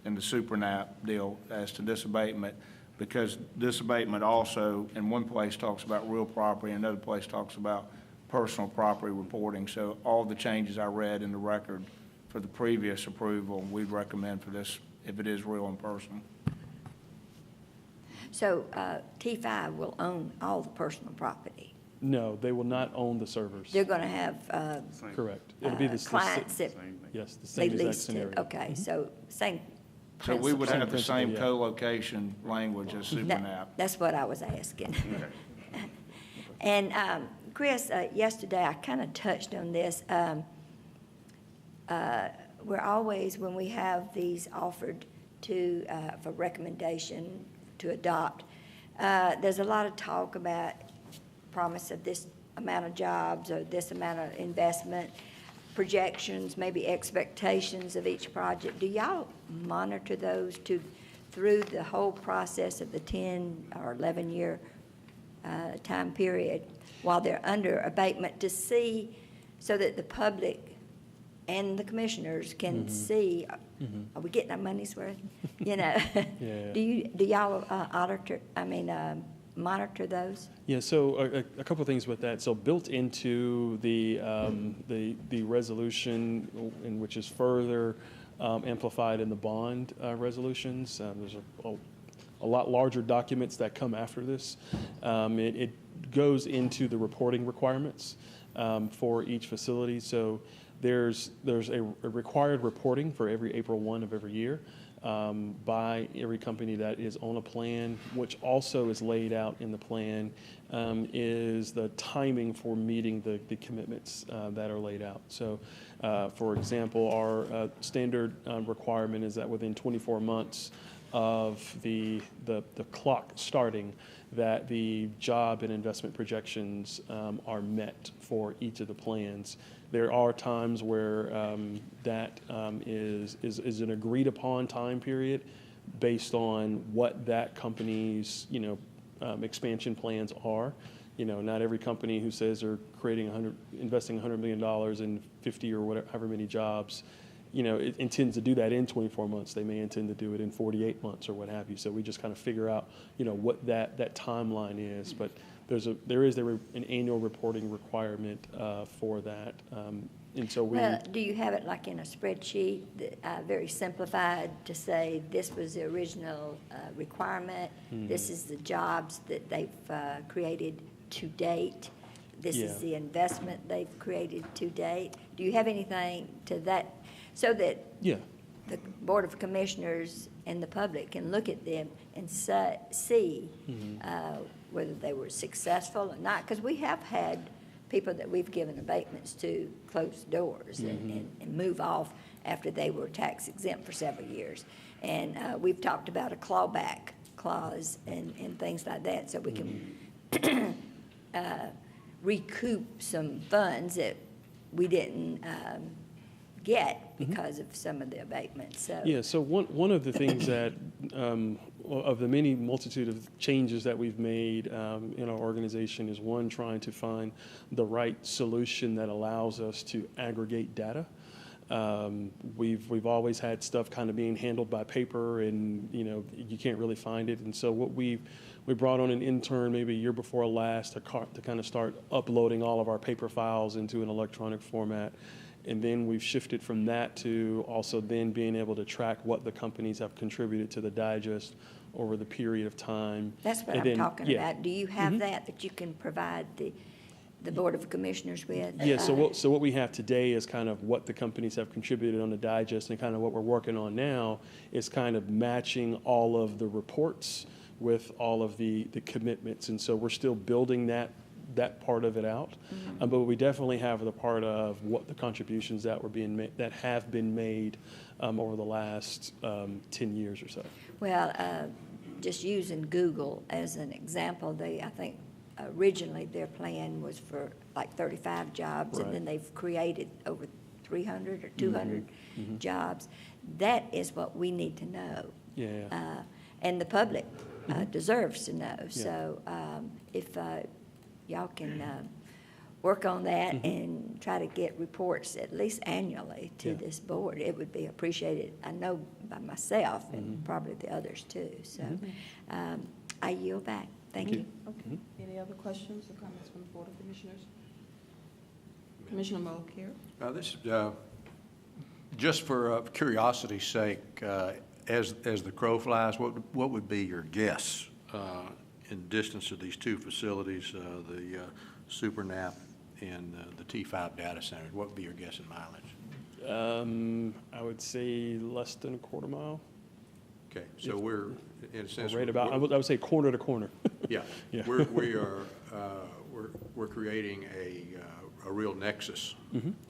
in the SuperNap deal as to this abatement, because this abatement also, in one place, talks about real property, and another place talks about personal property reporting. So all the changes I read in the record for the previous approval, we'd recommend for this, if it is real and personal. So T5 will own all the personal property. No, they will not own the servers. They're going to have Correct. It'll be the clients that yes, the they same exact lease to. scenario. Okay, so same So we would principle. have the same Yeah. co-location language as SuperNap. That's what I was asking. And Chris, yesterday I kind of touched on this. We're always, when we have these offered to, for recommendation to adopt, there's a lot of talk about promise of this amount of jobs or this amount of investment, projections, maybe expectations of each project. Do y'all monitor those through the whole process of the 10 or 11-year time period while they're under abatement to see, so that the public and the commissioners can see, are we getting our money's worth? You know, Yeah. do y'all monitor those? Yeah, so a couple of things with that. So built into the resolution, in which is further amplified in the bond resolutions, there's a lot larger documents that come after this. It goes into the reporting requirements for each facility. So there's a required reporting for every April 1 of every year by every company that is on a plan, which also is laid out in the plan, is the timing for meeting the commitments that are laid out. So, for example, our standard requirement is that within 24 months, of the clock starting, that the job and investment projections are met for each of the plans. There are times where that is an agreed upon time period based on what that company's, expansion plans are. Not every company who says they're investing $100 million in 50 or whatever, however many jobs, it intends to do that in 24 months. They may intend to do it in 48 months or what have you. So we just kind of figure out, what that timeline is. But there is an annual reporting requirement for that. And so Well, do you have it like in a spreadsheet, very simplified, to say this was the original requirement, this is the jobs that they've created to date, this is the investment they've created to date? Do you have anything to that, so that the Board of Commissioners and the public can look at them and see whether they were successful or not? Because we have had people that we've given abatements to close doors and move off after they were tax exempt for several years. And we've talked about a clawback clause and things like that, so we can recoup some funds that we didn't get because of some of the abatements. So Yeah, so one of the things that, of the many multitude of changes that we've made in our organization is, one, trying to find the right solution that allows us to aggregate data. We've always had stuff kind of being handled by paper, and you can't really find it. And so what we brought on an intern maybe a year before last to kind of start uploading all of our paper files into an electronic format. And then we've shifted from that to also then being able to track what the companies have contributed to the digest over the period of time. that's what And I'm then- talking yeah. about. Do you have that you can provide the Board of Commissioners with? Yeah, so what we have today is kind of what the companies have contributed on the digest, and kind of what we're working on now is kind of matching all of the reports with all of the commitments. And so we're still building that part of it out. But we definitely have the part of what the contributions that have been made over the last 10 years or so. Well, just using Google as an example, I think originally their plan was for like 35 jobs, and then they've created over 300 or 200 jobs. That is what we need to know. Yeah. And the public deserves to know. So if y'all can work on that and try to get reports at least annually to this board, it would be appreciated, I know, by myself and probably the others too. So I yield back. Thank you. Okay. Any other questions or comments from the Board of Commissioners? Commissioner Mulcair? This is just for curiosity's sake, as the crow flies, what would be your guess in distance of these two facilities, the SuperNap and the T5 data centers? What would be your guess in mileage? I would say less than a quarter mile. Okay, so we're, in a sense. Right about, I would say corner to corner. Yeah, Yeah. we're creating a real nexus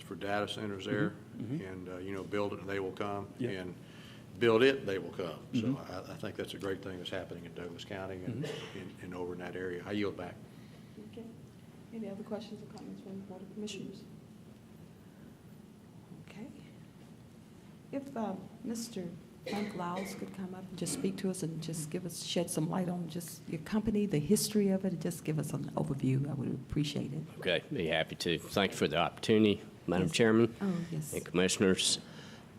for data centers there, and, build it and they will come, and build it, they will come. So I think that's a great thing that's happening in Douglas County and over in that area. I yield back. Okay. Any other questions or comments from the Board of Commissioners? Okay. If Mr. Frank Lyles could come up and just speak to us and just shed some light on just your company, the history of it, and just give us an overview, I would appreciate it. Okay, be happy to. Thank you for the opportunity, Madam Chairman Oh, yes. and Commissioners.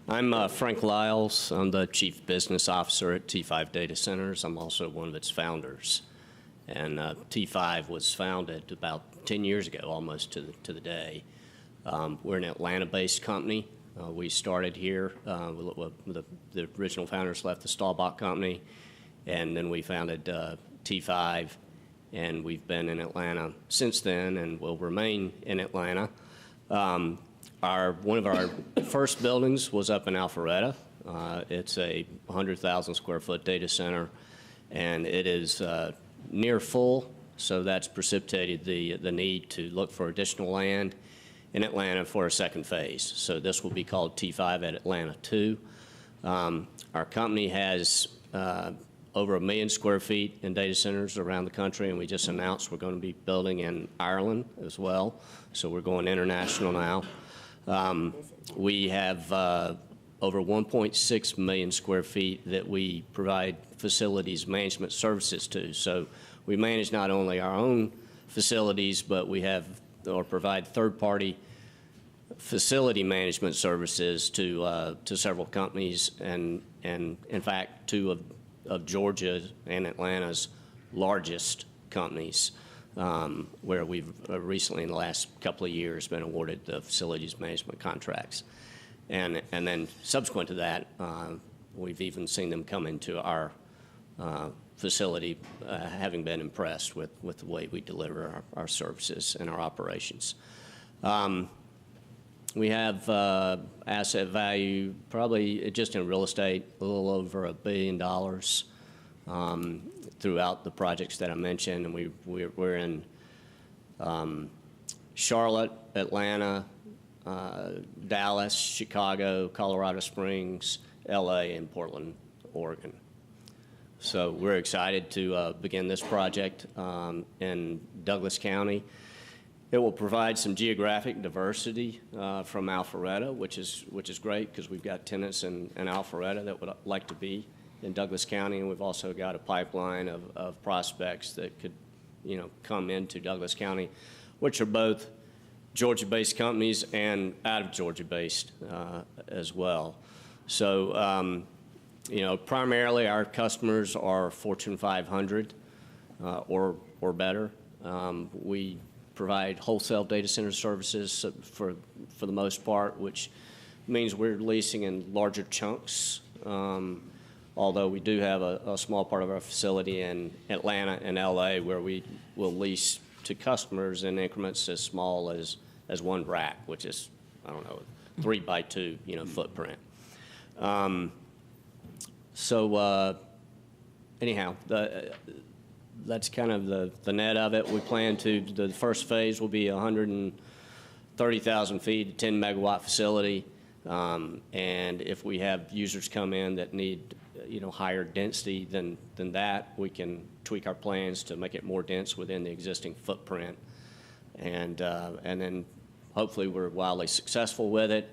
I'm Frank Lyles. I'm the Chief Business Officer at T5 Data Centers. I'm also one of its founders. And T5 was founded about 10 years ago, almost to the day. We're an Atlanta-based company. We started here. The original founders left the Staubach Company, and then we founded T5, and we've been in Atlanta since then and will remain in Atlanta. One of our first buildings was up in Alpharetta. It's a 100,000 square foot data center, and it is near full, so that's precipitated the need to look for additional land in Atlanta for a second phase. So this will be called T5 at Atlanta 2. Our company has over 1 million square feet in data centers around the country, and we just announced we're going to be building in Ireland as well. So we're going international now. We have over 1.6 million square feet that we provide facilities management services to. So we manage not only our own facilities, but we have or provide third-party facility management services to several companies, and in fact, two of Georgia and Atlanta's largest companies, where we've recently, in the last couple of years, been awarded the facilities management contracts. And then subsequent to that, we've even seen them come into our facility, having been impressed with the way we deliver our services and our operations. We have asset value, probably just in real estate, a little over $1 billion throughout the projects that I mentioned. And we're in Charlotte, Atlanta, Dallas, Chicago, Colorado Springs, LA, and Portland, Oregon. So we're excited to begin this project in Douglas County. It will provide some geographic diversity from Alpharetta, which is great because we've got tenants in Alpharetta that would like to be in Douglas County, and we've also got a pipeline of prospects that could, come into Douglas County, which are both Georgia-based companies and out of Georgia-based as well. So, primarily our customers are Fortune 500 or better. We provide wholesale data center services for the most part, which means we're leasing in larger chunks, although we do have a small part of our facility in Atlanta and LA where we will lease to customers in increments as small as one rack, which is, 3 by 2, footprint. Anyhow, that's kind of the net of it. We plan the first phase will be 130,000 feet, a 10 megawatt facility. And if we have users come in that need, higher density than that, we can tweak our plans to make it more dense within the existing footprint. And then hopefully we're wildly successful with it.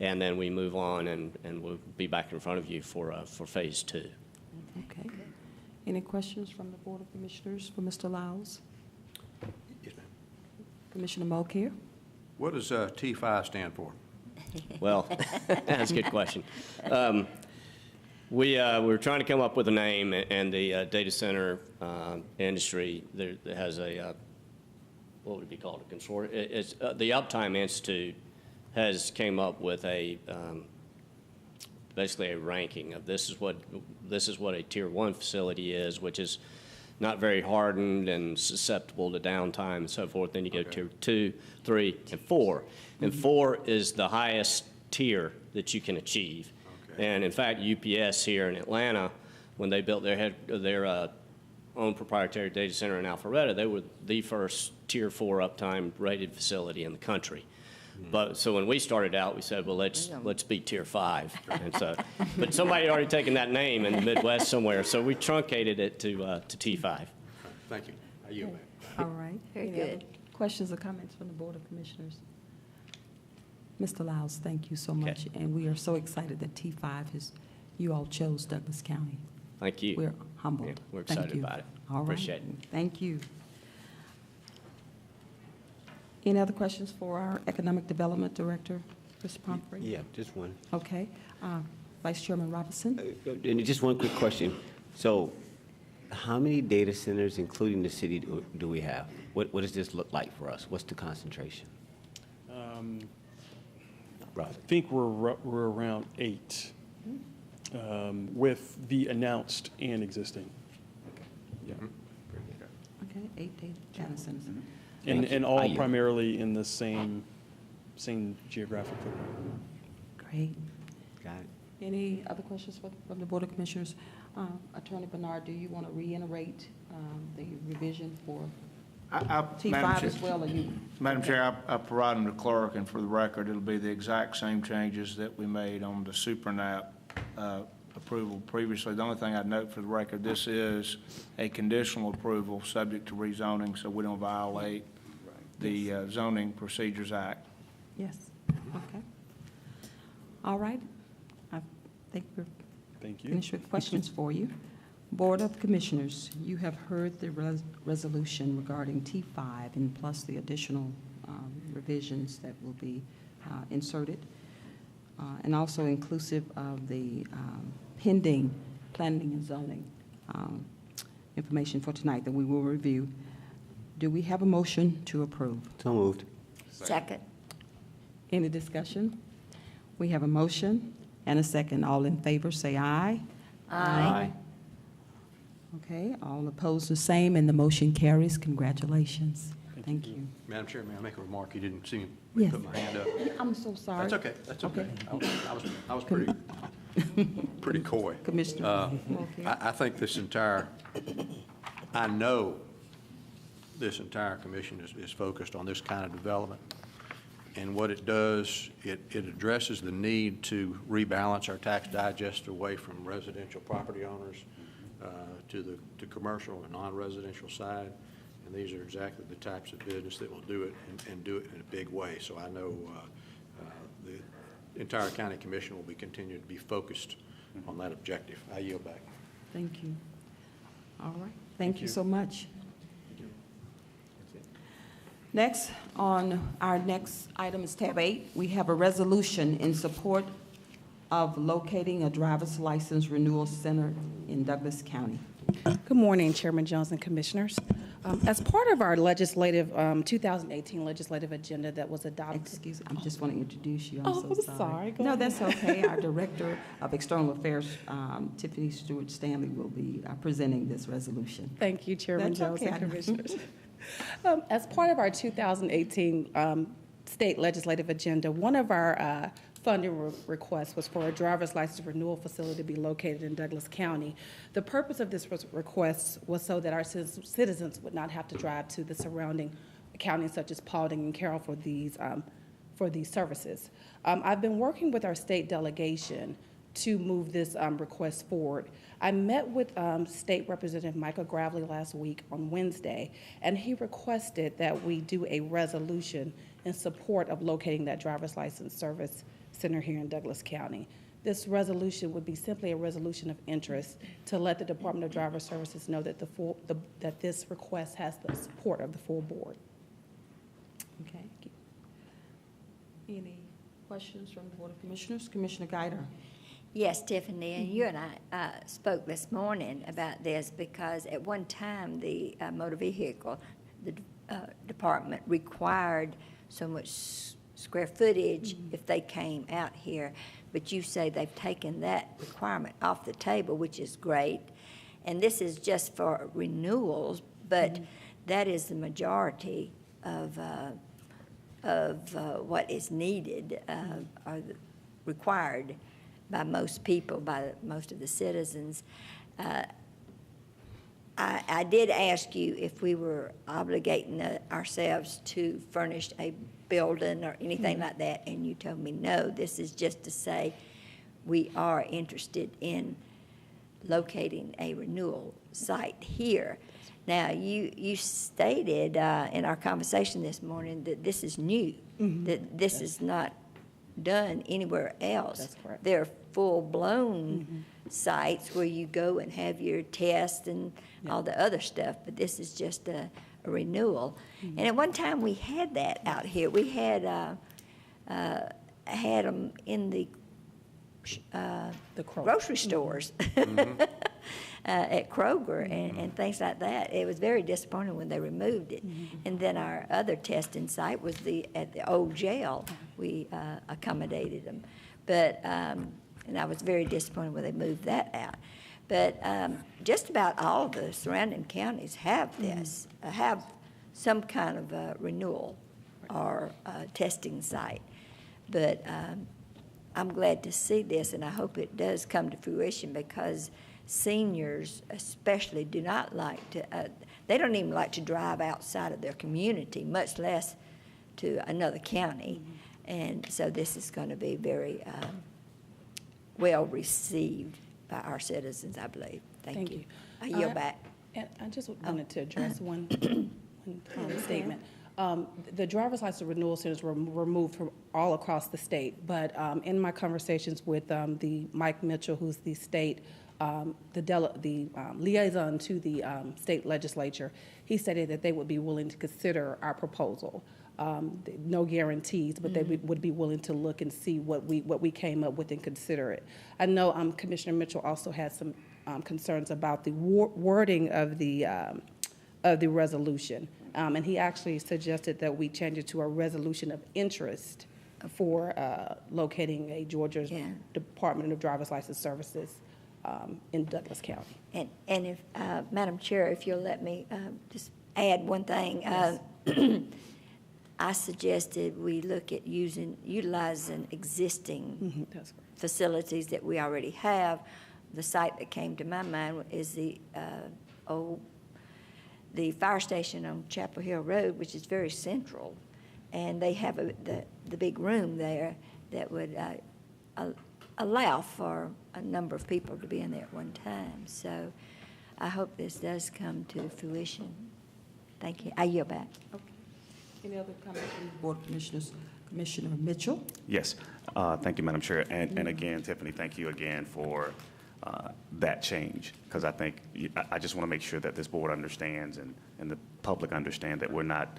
And then we move on and we'll be back in front of you for phase 2. Okay. Any questions from the Board of Commissioners for Mr. Lyles? Yes, ma'am. Commissioner Mulcair? What does T5 stand for? Well, that's a good question. We were trying to come up with a name, and the data center industry there has a, what would it be called, a consortium? It's the Uptime Institute has came up with basically a ranking of this is what a tier 1 facility is, which is not very hardened and susceptible to downtime and so forth. Then you go tier 2, 3, and 4. And 4 is the highest tier that you can achieve. Okay. And in fact, UPS here in Atlanta, when they built their own proprietary data center in Alpharetta, they were the first tier 4 uptime rated facility in the country. But so when we started out, we said, well, let's be tier 5. And so, but somebody had already taken that name in the Midwest somewhere, so we truncated it to T5. Thank you. I yield back. All right. Very Any other good. questions or comments from the Board of Commissioners? Mr. Lyles, thank you so much. And we are so excited that T5 you all chose Douglas County. Thank you. We're humbled. Yeah, we're Thank excited you. about it. All right. Appreciate it. Thank you. Any other questions for our Economic Development Director, Chris Pumphrey? Yeah, just one. Okay. Vice Chairman Robinson? And just one quick question. So how many data centers, including the city, do we have? What does this look like for us? What's the concentration? I think we're around 8 with the announced and existing. Yeah. Okay, 8 data centers. And all primarily in the same geographic footprint. Great. Got it. Any other questions from the Board of Commissioners? Attorney Bernard, do you want to reiterate the revision for T5 as well? Madam Chair, I provide them to clerk, and for the record, it'll be the exact same changes that we made on the SuperNap approval previously. The only thing I'd note for the record, this is a conditional approval subject to rezoning, so we don't violate the Zoning Procedures Act. Yes, okay. All right. I think we're Thank you. finished with questions for you. Board of Commissioners, you have heard the resolution regarding T5 and plus the additional revisions that will be inserted, and also inclusive of the pending planning and zoning information for tonight that we will review. Do we have a motion to approve? So moved. Second. Any discussion? We have a motion and a second. All in favor, say aye. Aye. Okay, all opposed, the same, and the motion carries. Congratulations. Thank you. Madam Chair, may I make a remark? You didn't see me Yes. put my hand up. I'm so sorry. That's okay, that's okay. I was pretty coy. Commissioner. Okay. I think I know this entire commission is focused on this kind of development. And what it does, it addresses the need to rebalance our tax digest away from residential property owners to the commercial and non-residential side. And these are exactly the types of business that will do it and do it in a big way. So I know the entire county commission will be continuing to be focused on that objective. I yield back. Thank you. All right, thank you so much. Next, on our next item is tab 8. We have a resolution in support of locating a driver's license renewal center in Douglas County. Good morning, Chairman Jones and Commissioners. As part of our legislative, 2018 legislative agenda that was adopted. Excuse me, I just want to introduce you. Oh, I'm I'm so sorry. sorry. Go No, ahead. that's okay. Our Director of External Affairs, Tiffany Stewart Stanley, will be presenting this resolution. Thank you, Chairman That's Jones okay. and Commissioners. As part of our 2018 state legislative agenda, one of our funding requests was for a driver's license renewal facility to be located in Douglas County. The purpose of this request was so that our citizens would not have to drive to the surrounding counties such as Paulding and Carroll for these services. I've been working with our state delegation to move this request forward. I met with State Representative Michael Gravely last week on Wednesday, and he requested that we do a resolution in support of locating that driver's license service center here in Douglas County. This resolution would be simply a resolution of interest to let the Department of Driver Services know that that this request has the support of the full board. Okay. Any questions from the Board of Commissioners? Commissioner Guider. Yes, Tiffany, and you and I spoke this morning about this because at one time, the motor vehicle, the department required so much square footage if they came out here. But you say they've taken that requirement off the table, which is great. And this is just for renewals, but that is the majority of what is needed or required by most people, by most of the citizens. I did ask you if we were obligating ourselves to furnish a building or anything like that, and you told me no. This is just to say we are interested in locating a renewal site here. Now, you stated in our conversation this morning that this is new, that this is not done anywhere else. That's correct. There are full-blown sites where you go and have your test and all the other stuff, but this is just a renewal. And at one time, we had that out here. We had them in the grocery stores at Kroger and things like that. It was very disappointing when they removed it. And then our other testing site was at the old jail. We accommodated them. But, and I was very disappointed when they moved that out. But just about all of the surrounding counties have this, have some kind of a renewal or testing site. But I'm glad to see this, and I hope it does come to fruition because seniors especially do not like to, they don't even like to drive outside of their community, much less to another county. And so this is going to be very well received by our citizens, I believe. Thank Thank you. you. I yield back. And I just wanted to address one statement. The driver's license renewal centers were removed from all across the state, but in my conversations with the Mike Mitchell, who's the state, liaison to the state legislature, he stated that they would be willing to consider our proposal. No guarantees, but they would be willing to look and see what we came up with and consider it. I know Commissioner Mitchell also had some concerns about the wording of the resolution. And he actually suggested that we change it to a resolution of interest for locating a Georgia Department of Driver's License Services in Douglas County. And if, Madam Chair, if you'll let me just add one thing. Yes. I suggested we look at utilizing existing That's correct. facilities that we already have. The site that came to my mind is the fire station on Chapel Hill Road, which is very central, and they have the big room there that would allow for a number of people to be in there at one time. So I hope this does come to fruition. Thank you. I yield back. Okay. Any other comments from the Board of Commissioners? Commissioner Mitchell? Yes. Thank you, Madam Chair. And again, Tiffany, thank you again for that change, because I think I just want to make sure that this board understands and the public understand that we're not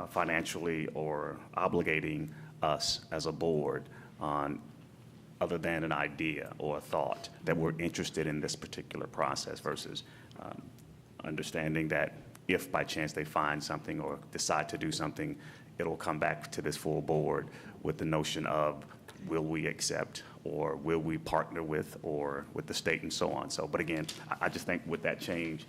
financially or obligating us as a board on other than an idea or a thought, that we're interested in this particular process versus understanding that if by chance they find something or decide to do something, it'll come back to this full board with the notion of will we accept or will we partner with or with the state and so on. So, but again, I just think with that change,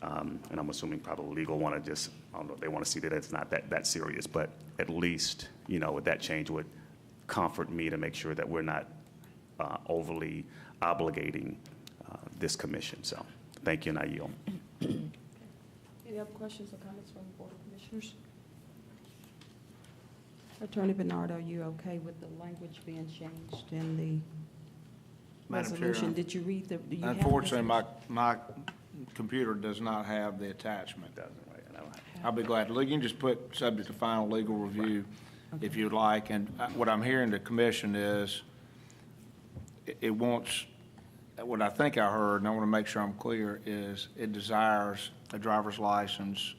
and I'm assuming probably legal want to just, I don't know, they want to see that it's not that serious, but at least, you know, with that change would comfort me to make sure that we're not overly obligating this commission. So thank you, and I yield. Any other questions or comments from the Board of Commissioners? Attorney Bernard, are you okay with the language being changed in the Madam Chair, resolution? Did you read the? Do you have the Unfortunately, resolution? my computer does not have the attachment. I'll be glad to. You can just put subject to final legal review if you'd like. And what I'm hearing the commission is it wants, what I think I heard, and I want to make sure I'm clear, is it desires a driver's license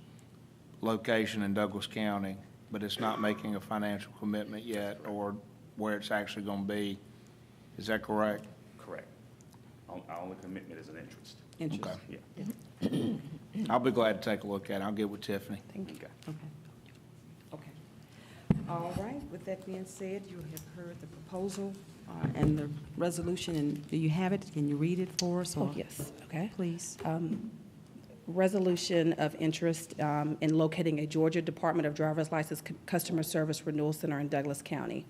location in Douglas County, but it's not making a financial commitment yet or where it's actually going to be. Is that correct? Correct. Our only commitment is an interest. Interest. Okay. Yeah. I'll be glad to take a look at it. I'll get with Tiffany. Thank you. Okay. Okay. All right. With that being said, you have heard the proposal and the resolution, and do you have it? Can you read it for us? Oh, or- yes, okay. Please. Resolution of interest in locating a Georgia Department of Driver's License Customer Service Renewal Center in Douglas County.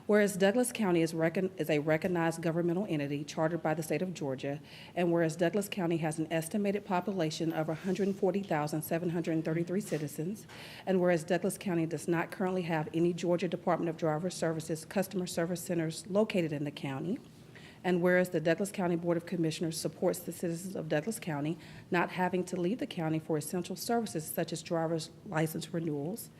Whereas Douglas County is a recognized governmental entity chartered by the state of Georgia, and whereas Douglas County has an estimated population of 140,733 citizens, and whereas Douglas County does not currently have any Georgia Department of Driver's Services customer service centers located in the county, and whereas the Douglas County Board of Commissioners supports the citizens of Douglas County not having to leave the county for essential services such as driver's license renewals,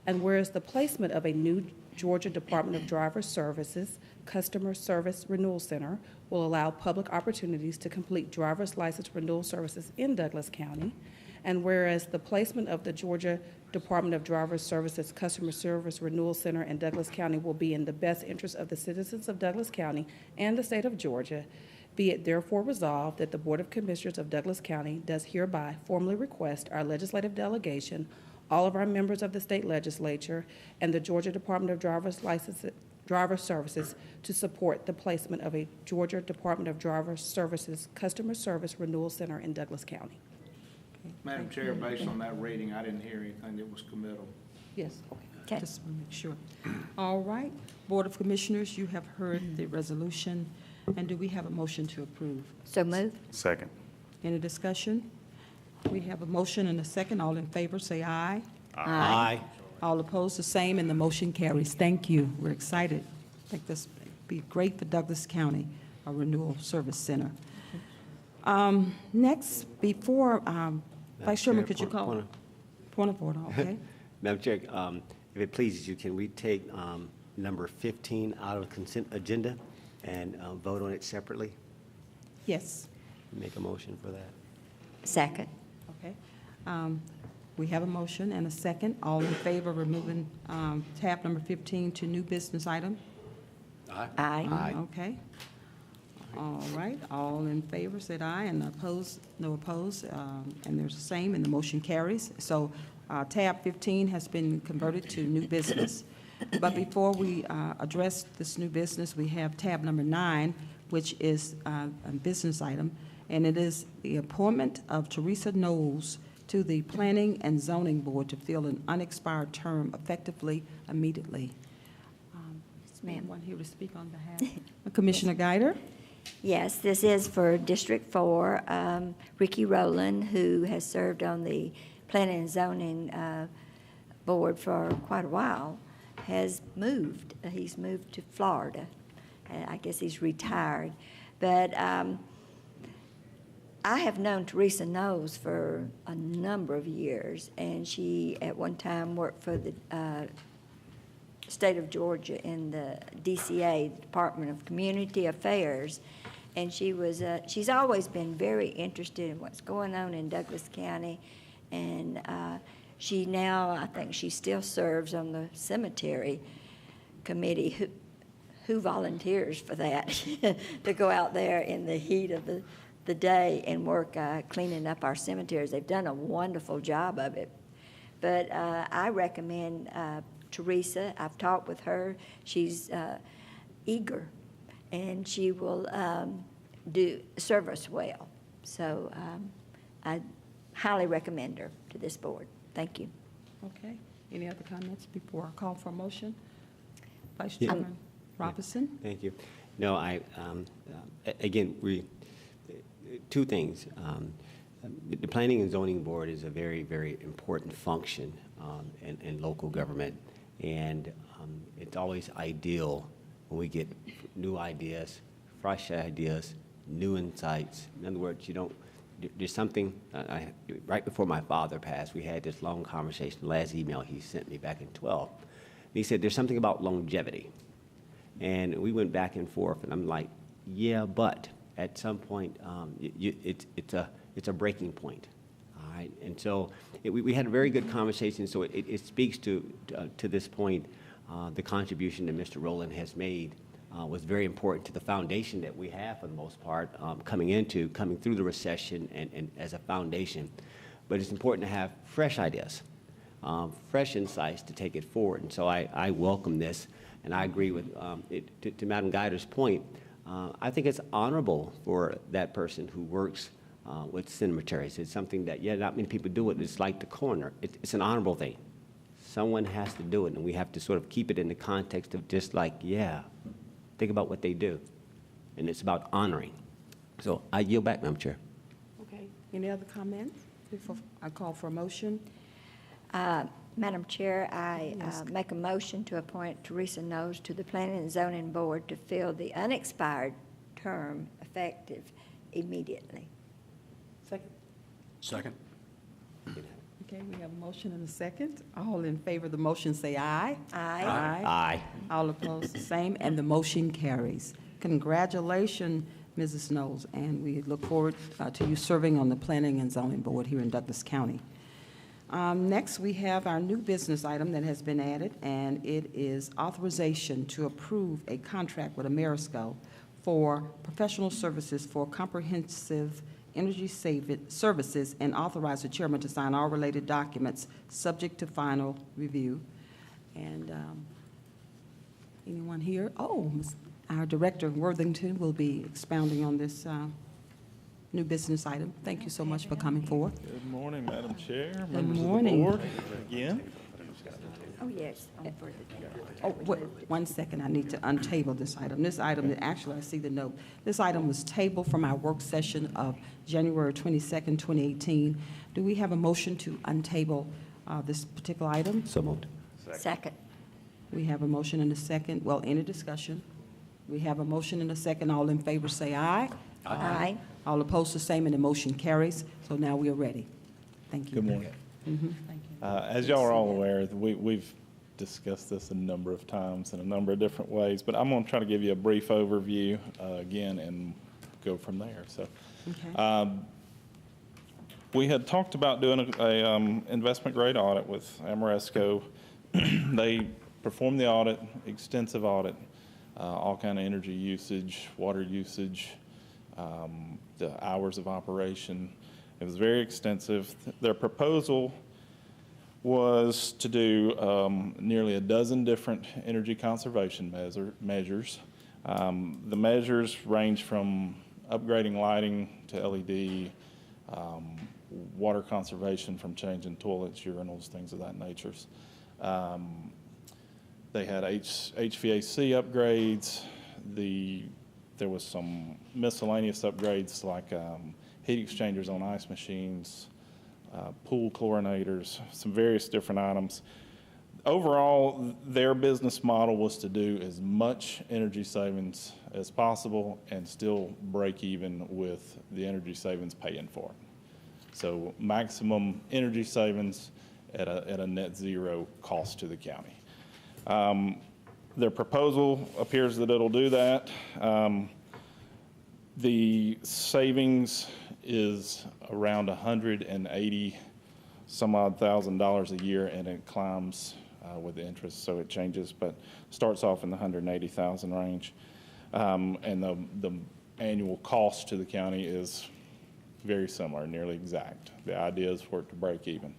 and whereas the placement of a new Georgia Department of Driver Services Customer Service Renewal Center will allow public opportunities to complete driver's license renewal services in Douglas County, and whereas the placement of the Georgia Department of Driver Services Customer Service Renewal Center in Douglas County will be in the best interest of the citizens of Douglas County and the state of Georgia, be it therefore resolved that the Board of Commissioners of Douglas County does hereby formally request our legislative delegation, all of our members of the state legislature, and the Georgia Department of Driver Services to support the placement of a Georgia Department of Driver Services Customer Service Renewal Center in Douglas County. Madam Chair, based on that reading, I didn't hear anything that was committal. Yes. Okay. Just want to make sure. All right. Board of Commissioners, you have heard the resolution, and do we have a motion to approve? So move. Second. Any discussion? We have a motion and a second. All in favor, say aye. Aye. All opposed, the same, and the motion carries. Thank you. We're excited. I think this would be great for Douglas County, a renewal service center. Next, before, Vice Chairman, Chair, could you point- call? point Point of order, okay. Madam Chair, if it pleases you, can we take number 15 out of the consent agenda and vote on it separately? Yes, Make a motion for that. Second. okay. We have a motion and a second. All in favor of removing tab number 15 to new business item? Aye. Aye. Okay. All right, all in favor said aye, and opposed, no opposed, and there's the same, and the motion carries. So tab 15 has been converted to new business. But before we address this new business, we have tab number 9, which is a business item, and it is the appointment of Teresa Knowles to the Planning and Zoning Board to fill an unexpired term effectively immediately. Yes, ma'am. Anyone here to speak on behalf? Commissioner Guider? Yes, this is for District 4. Ricky Rowland, who has served on the Planning and Zoning Board for quite a while, has moved. He's moved to Florida. I guess he's retired. But I have known Teresa Knowles for a number of years, and she at one time worked for the state of Georgia in the DCA, Department of Community Affairs, and she's always been very interested in what's going on in Douglas County, and she now, I think she still serves on the cemetery committee. Who volunteers for that, to go out there in the heat of the day and work cleaning up our cemeteries? They've done a wonderful job of it. But I recommend Teresa. I've talked with her. She's eager, and she will serve us well. So I highly recommend her to this board. Thank you. Okay. Any other comments before I call for a motion? Vice Chairman Robinson? Thank you. No, again, two things. The Planning and Zoning Board is a very, very important function in local government, and it's always ideal when we get new ideas, fresh ideas, new insights. In other words, there's something, right before my father passed, we had this long conversation, the last email he sent me back in 12. And he said, there's something about longevity. And we went back and forth, and I'm like, yeah, but at some point, it's a breaking point, all right? And so we had a very good conversation, so it speaks to this point, the contribution that Mr. Rowland has made was very important to the foundation that we have for the most part, coming through the recession and as a foundation. But it's important to have fresh ideas, fresh insights to take it forward. And so I welcome this. And I agree with, to Madam Guider's point, I think it's honorable for that person who works with cemeteries. It's something that, not many people do it. It's like the coroner. It's an honorable thing. Someone has to do it, and we have to sort of keep it in the context of just like, think about what they do. And it's about honoring. So I yield back, Madam Chair. Okay. Any other comments before I call for a motion? Madam Chair, I Yes. make a motion to appoint Teresa Knowles to the Planning and Zoning Board to fill the unexpired term effective immediately. Second. Second. Okay, we have a motion and a second. All in favor of the motion say aye. Aye. Aye. All opposed, the same, and the motion carries. Congratulations, Mrs. Knowles, and we look forward to you serving on the Planning and Zoning Board here in Douglas County. Next, we have our new business item that has been added, and it is authorization to approve a contract with Ameresco for professional services for comprehensive energy services, and authorize the chairman to sign all related documents subject to final review. And anyone here? Oh, our Director Worthington will be expounding on this new business item. Thank you so much for coming forward. Good morning, Madam Chair, Good members of the morning. board. Again, Oh, yes. Oh, wait, 1 second, I need to untable this item. This item, actually, I see the note. This item was tabled from our work session of January 22nd, 2018. Do we have a motion to untable this particular item? So moved. Second. We have a motion and a second. Well, any discussion? We have a motion and a second. All in favor say aye. Aye. All opposed, the same, and the motion carries. So now we are ready. Thank you. Good morning. As y'all are all aware, we've discussed this a number of times in a number of different ways, but I'm going to try to give you a brief overview again and go from there. So, Okay. we had talked about doing a investment grade audit with Ameresco. They performed the audit, extensive audit, all kind of energy usage, water usage, the hours of operation. It was very extensive. Their proposal was to do nearly a dozen different energy conservation measures. The measures range from upgrading lighting to LED, water conservation from changing toilets, urinals, things of that nature. They had HVAC upgrades. There was some miscellaneous upgrades like heat exchangers on ice machines, pool chlorinators, some various different items. Overall, their business model was to do as much energy savings as possible and still break even with the energy savings paying for it. So maximum energy savings at a net zero cost to the county. Their proposal appears that it'll do that. The savings is around $180 some odd $1,000 a year, and it climbs with the interest, so it changes, but starts off in the $180,000 range. And the annual cost to the county is very similar, nearly exact. The idea is for it to break even.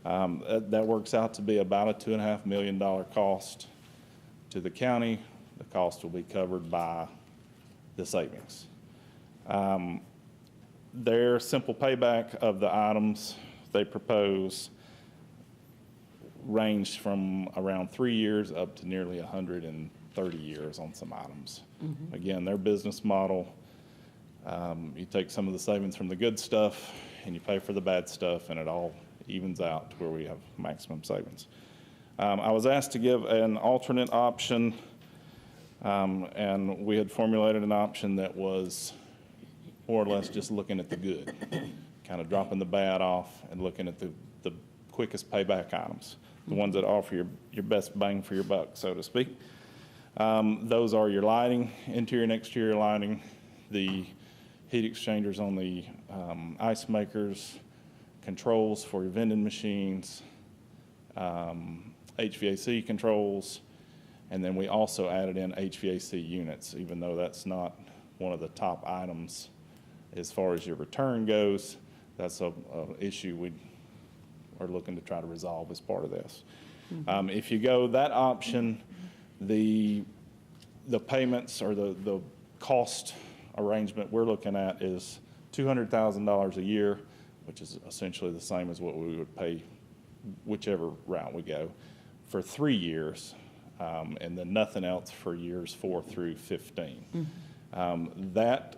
That works out to be about a $2.5 million cost to the county. The cost will be covered by the savings. Their simple payback of the items they propose ranged from around 3 years up to nearly 130 years on some items. Again, their business model, you take some of the savings from the good stuff and you pay for the bad stuff, and it all evens out to where we have maximum savings. I was asked to give an alternate option, and we had formulated an option that was more or less just looking at the good, kind of dropping the bad off and looking at the quickest payback items, the ones that offer your best bang for your buck, so to speak. Those are your lighting, interior and exterior lighting, the heat exchangers on the ice makers, controls for your vending machines, HVAC controls, and then we also added in HVAC units, even though that's not one of the top items as far as your return goes. That's an issue we are looking to try to resolve as part of this. If you go that option, the payments or the cost arrangement we're looking at is $200,000 a year, which is essentially the same as what we would pay whichever route we go, for 3 years, and then nothing else for years 4 through 15. That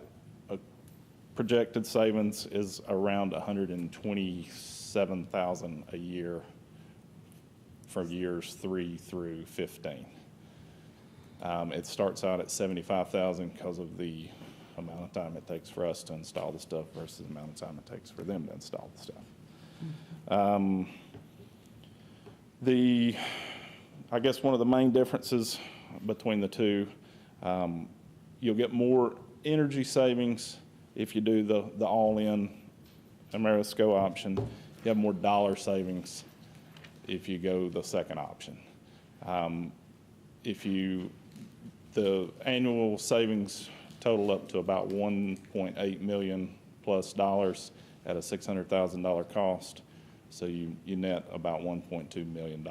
projected savings is around $127,000 a year for years 3 through 15. It starts out at $75,000 because of the amount of time it takes for us to install the stuff versus the amount of time it takes for them to install the stuff. I guess one of the main differences between the two, you'll get more energy savings if you do the all-in Ameresco option. You have more dollar savings if you go the second option. The annual savings total up to about $1.8 million plus dollars at a $600,000 cost. So you net about $1.2 million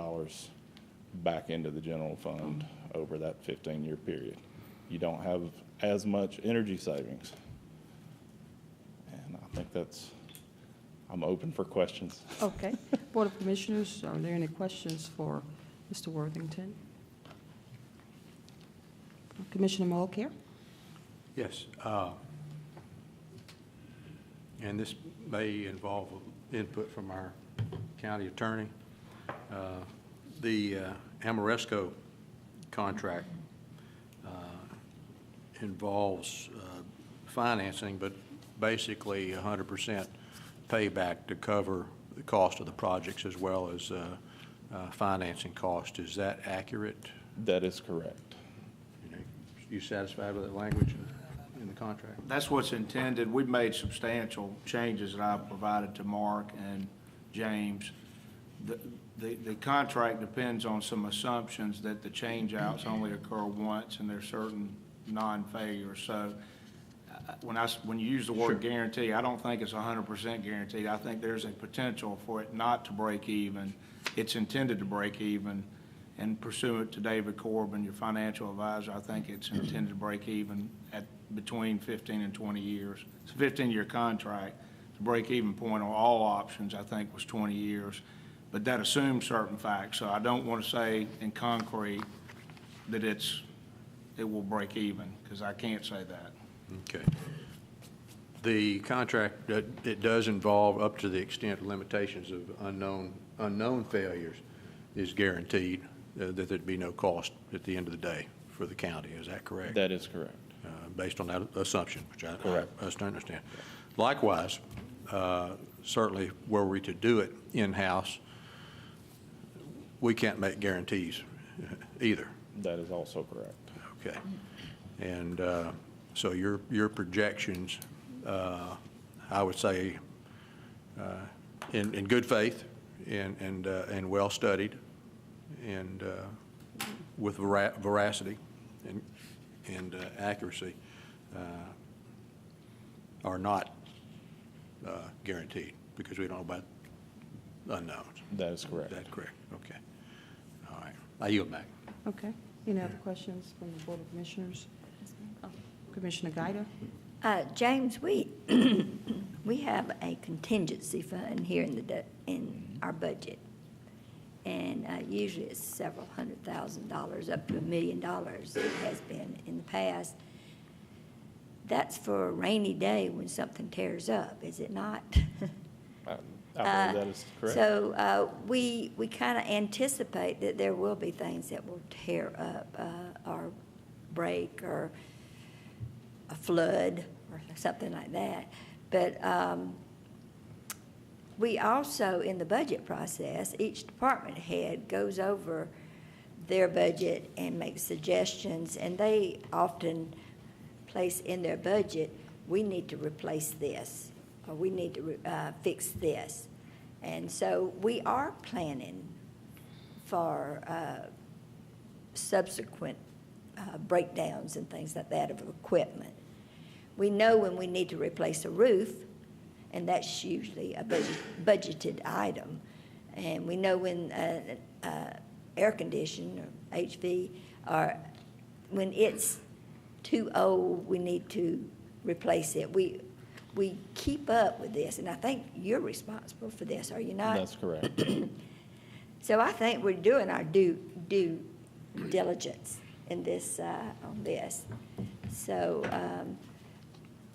back into the general fund over that 15-year period. You don't have as much energy savings. And I think I'm open for questions. Okay. Board of Commissioners, are there any questions for Mr. Worthington? Commissioner Mulcair? Yes. And this may involve input from our county attorney. The Ameresco contract involves financing, but basically 100% payback to cover the cost of the projects as well as financing cost. Is that accurate? That is correct. You satisfied with that language in the contract? That's what's intended. We've made substantial changes that I've provided to Mark and James. The contract depends on some assumptions that the change-outs only occur once and there's certain non-failures. So when you use the word guarantee, I don't think it's 100% guaranteed. I think there's a potential for it not to break even. It's intended to break even, and pursuant to David Corbin, your financial advisor, I think it's intended to break even at between 15 and 20 years. It's a 15-year contract. The break-even point on all options, I think, was 20 years. But that assumes certain facts, so I don't want to say in concrete that it will break even, because I can't say that. Okay. The contract, it does involve, up to the extent of limitations of unknown failures, is guaranteed that there'd be no cost at the end of the day for the county. Is that correct? That is correct. Based on that assumption, which I understand. Yeah. Likewise, certainly were we to do it in-house, we can't make guarantees either. That is also correct. Okay. And so your projections, I would say, in good faith and well-studied and with veracity and accuracy, are not guaranteed because we don't know about unknowns. That is correct. That's correct. Okay. All right. I yield back. Okay. Any other questions from the Board of Commissioners? Commissioner Guida? James, we have a contingency fund here in our budget, and usually it's several $100,000 up to $1 million. It has been in the past. That's for a rainy day when something tears up, is it not? I believe that is correct. So we kind of anticipate that there will be things that will tear up or break or a flood or something like that. But we also, in the budget process, each department head goes over their budget and makes suggestions, and they often place in their budget, we need to replace this, or we need to fix this. And so we are planning for subsequent breakdowns and things like that of equipment. We know when we need to replace a roof, and that's usually a budgeted item. And we know when air conditioning or HV, or when it's too old, we need to replace it. We keep up with this, and I think you're responsible for this, are you not? That's correct. So I think we're doing our due diligence in this, on this. So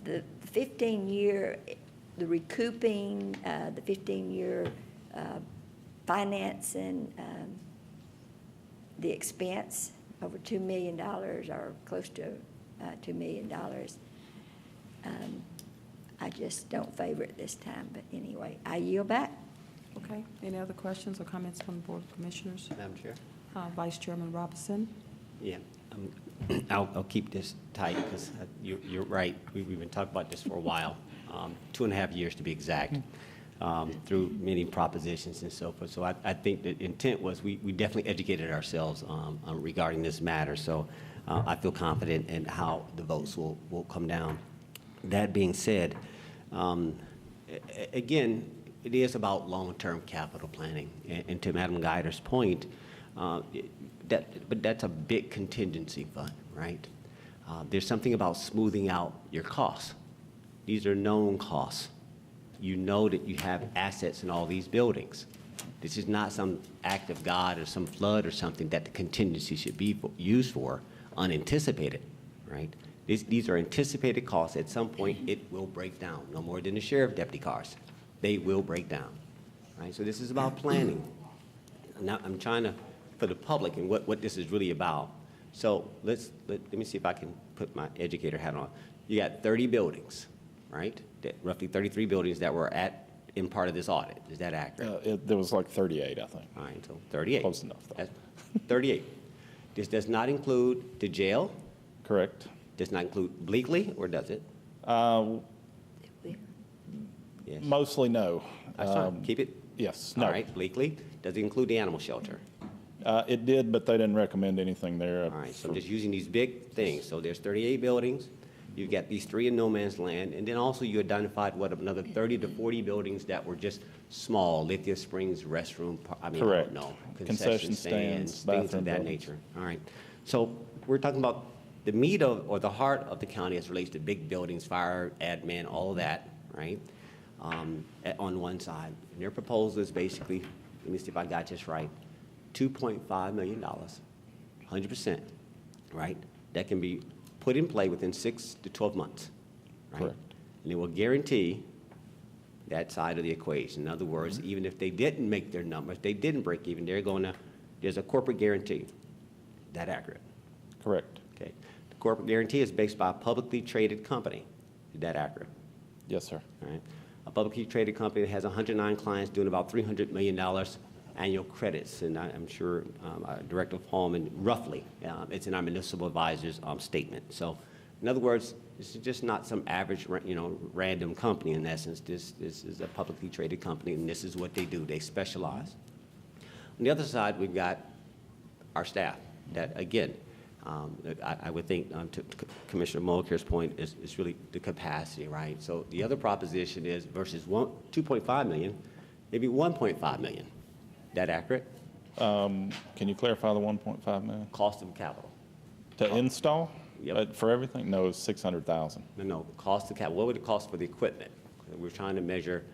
the 15-year, the recouping, the 15-year financing, the expense, over $2 million or close to $2 million. I just don't favor it this time, but anyway, I yield back. Okay. Any other questions or comments from the Board of Commissioners? Madam Chair? Vice Chairman Robinson? Yeah, I'll keep this tight because you're right. We've been talking about this for a while, 2.5 years to be exact, through many propositions and so forth. So I think the intent was we definitely educated ourselves regarding this matter. So I feel confident in how the votes will come down. That being said, again, it is about long-term capital planning. And to Madam Guider's point, but that's a big contingency fund, right? There's something about smoothing out your costs. These are known costs. You know that you have assets in all these buildings. This is not some act of God or some flood or something that the contingency should be used for, unanticipated, right? These are anticipated costs. At some point, it will break down, no more than the sheriff deputy cars. They will break down, right? So this is about planning. Now, I'm trying to, for the public and what this is really about. So let me see if I can put my educator hat on. You got 30 buildings, right? roughly 33 buildings that were in part of this audit. Is that accurate? There was like 38, I think. All right, so 38. Close enough, though. That's 38. This does not include the jail, Correct. does not include Bleakley, or does it? Yes. Mostly no. That's fine. Keep it. Yes, All no. right, Bleakley. Does it include the animal shelter? It did, but they didn't recommend anything there. All right, so I'm just using these big things. So there's 38 buildings. You've got these 3 in no man's land, and then also you identified another 30 to 40 buildings that were just small, Lithia Springs restroom, Correct. I don't know, Concession stands, things of bathroom that buildings. nature. All right. So we're talking about the meat of, or the heart of the county as relates to big buildings, fire, admin, all of that, right? On one side. And their proposal is basically, let me see if I got this right, $2.5 million, 100%, right? That can be put in play within 6 to 12 months, right? Correct. And it will guarantee that side of the equation. In other words, even if they didn't make their numbers, they didn't break even, there's a corporate guarantee. That accurate? Correct. Okay. The corporate guarantee is based by a publicly traded company. Is that accurate? Yes, sir. All right. A publicly traded company that has 109 clients doing about $300 million annual credits. And I'm sure Director Hallman, roughly, it's in our municipal advisor's statement. So in other words, this is just not some average, random company in essence. This is a publicly traded company, and this is what they do. They specialize. On the other side, we've got our staff that, again, I would think, to Commissioner Mulcair's point, is really the capacity, right? So the other proposition is versus 2.5 million, maybe 1.5 million. That accurate? Can you clarify the 1.5 million? Cost of capital. To install? Yep. For everything? No, it's 600,000. No, cost of capital. What would it cost for the equipment? We're trying to measure.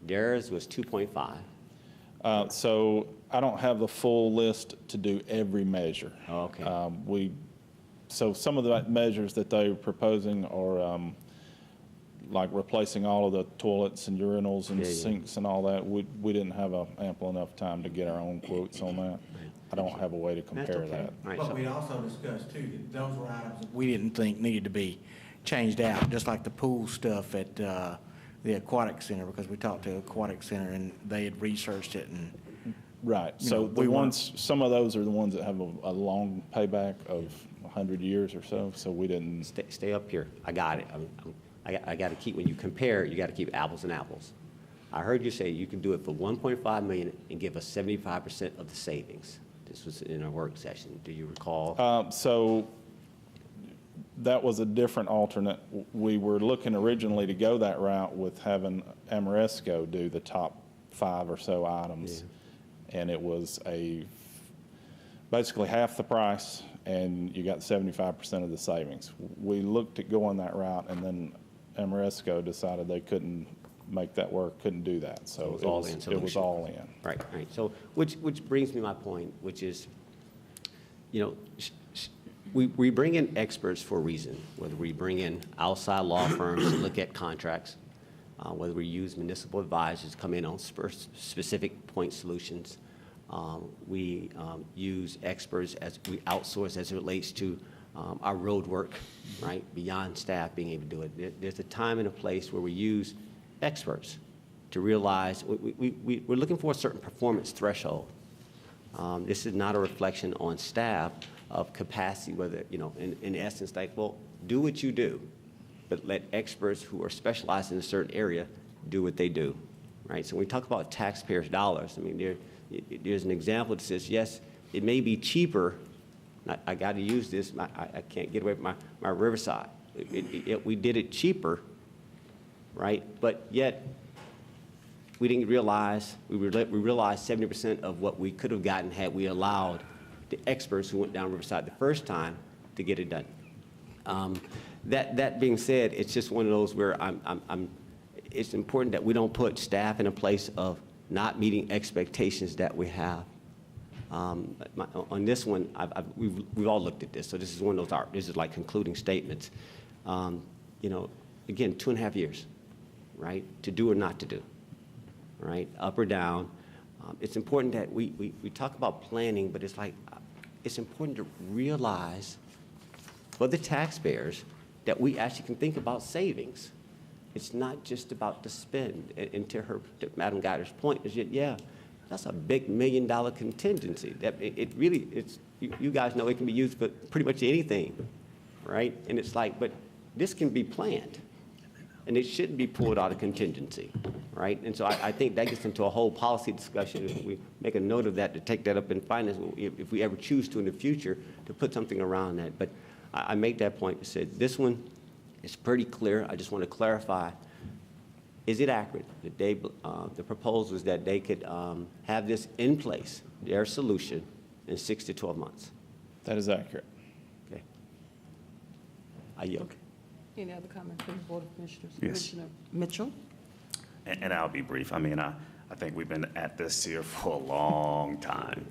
Theirs was 2.5. So I don't have the full list to do every measure. Oh, okay. So some of the measures that they're proposing are like replacing all of the toilets and urinals and sinks and all that. We didn't have ample enough time to get our own quotes on that. I don't have a way to compare that. Right, But we also discussed too, that those were items that we didn't think needed to be changed out, just like the pool stuff at the aquatic center, because we talked to the aquatic center and they had researched it and. Right, You so know, the we want- ones, some of those are the ones that have a long payback of 100 years or so we didn't. Stay up here. I got it. I got to keep, when you compare, you got to keep apples and apples. I heard you say you can do it for 1.5 million and give us 75% of the savings. This was in a work session. Do you recall? So that was a different alternate. We were looking originally to go that route with having Amoresco do the top 5 or so items. And it was basically half the price, and you got 75% of the savings. We looked at going that route, and then Amoresco decided they couldn't make that work, couldn't do that. So it was all-in it was solution. all in. Right. So, which brings me to my point, which is, we bring in experts for a reason, whether we bring in outside law firms to look at contracts, whether we use municipal advisors to come in on specific point solutions. We use experts as we outsource as it relates to our road work, right, beyond staff being able to do it. There's a time and a place where we use experts to realize we're looking for a certain performance threshold. This is not a reflection on staff of capacity, whether, in essence, like, well, do what you do, but let experts who are specialized in a certain area do what they do, right? So when we talk about taxpayers' dollars, I mean, there's an example that says, yes, it may be cheaper. I got to use this. I can't get away from my Riverside. We did it cheaper, right? But yet, we didn't realize, we realized 70% of what we could have gotten had we allowed the experts who went down Riverside the first time to get it done. That being said, it's just one of those where it's important that we don't put staff in a place of not meeting expectations that we have. On this one, we've all looked at this, so this is one of those, this is like concluding statements. Again, 2.5 years, right, to do or not to do, right, up or down. It's important that we talk about planning, but it's like, it's important to realize for the taxpayers that we actually can think about savings. It's not just about the spend. And to Madam Guider's point is, yeah, that's a big $1 million contingency. That it really, you guys know it can be used for pretty much anything, right? And it's like, but this can be planned, and it shouldn't be pulled out of contingency, right? And so I think that gets into a whole policy discussion. If we make a note of that, to take that up in finance, if we ever choose to in the future, to put something around that. But I make that point to say this one is pretty clear. I just want to clarify. Is it accurate that the proposal is that they could have this in place, their solution, in 6 to 12 months? That is accurate. Okay. I yield. Any other comments from the Board of Commissioners? Yes. Commissioner Mitchell? And I'll be brief. I mean, I think we've been at this here for a long time.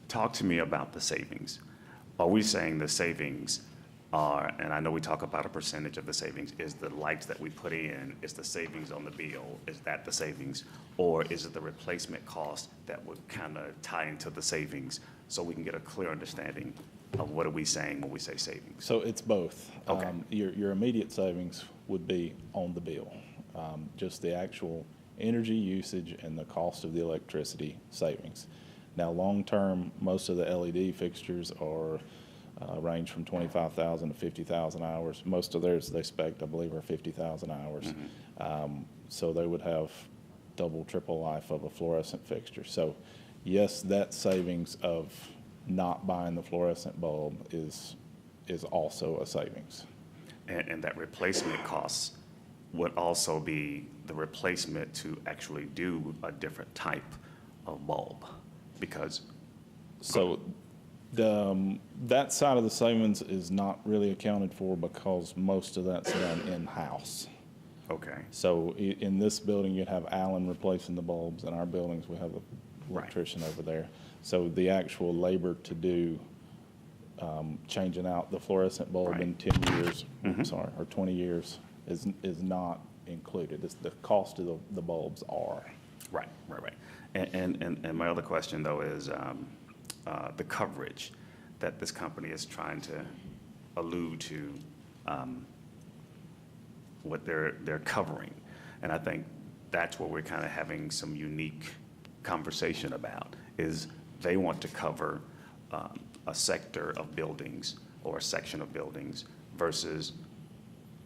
Talk to me about the savings. Are we saying the savings are, and I know we talk about a percentage of the savings, is the lights that we put in, is the savings on the bill, is that the savings? Or is it the replacement cost that would kind of tie into the savings so we can get a clear understanding of what are we saying when we say savings? So it's both. Okay. Your immediate savings would be on the bill, just the actual energy usage and the cost of the electricity savings. Now, long-term, most of the LED fixtures are range from 25,000 to 50,000 hours. Most of theirs they spec, I believe, are 50,000 hours. So they would have double, triple life of a fluorescent fixture. So yes, that savings of not buying the fluorescent bulb is also a savings. And that replacement cost would also be the replacement to actually do a different type of bulb, because. So that side of the savings is not really accounted for because most of that's done in-house. Okay. So in this building, you'd have Allen replacing the bulbs. In our buildings, we have an electrician over there. So the actual labor to do changing out the fluorescent bulb in 10 years, or 20 years, is not included. It's the cost of the bulbs are. Right. And my other question, though, is the coverage that this company is trying to allude to, what they're covering. And I think that's what we're kind of having some unique conversation about, is they want to cover a sector of buildings or a section of buildings versus,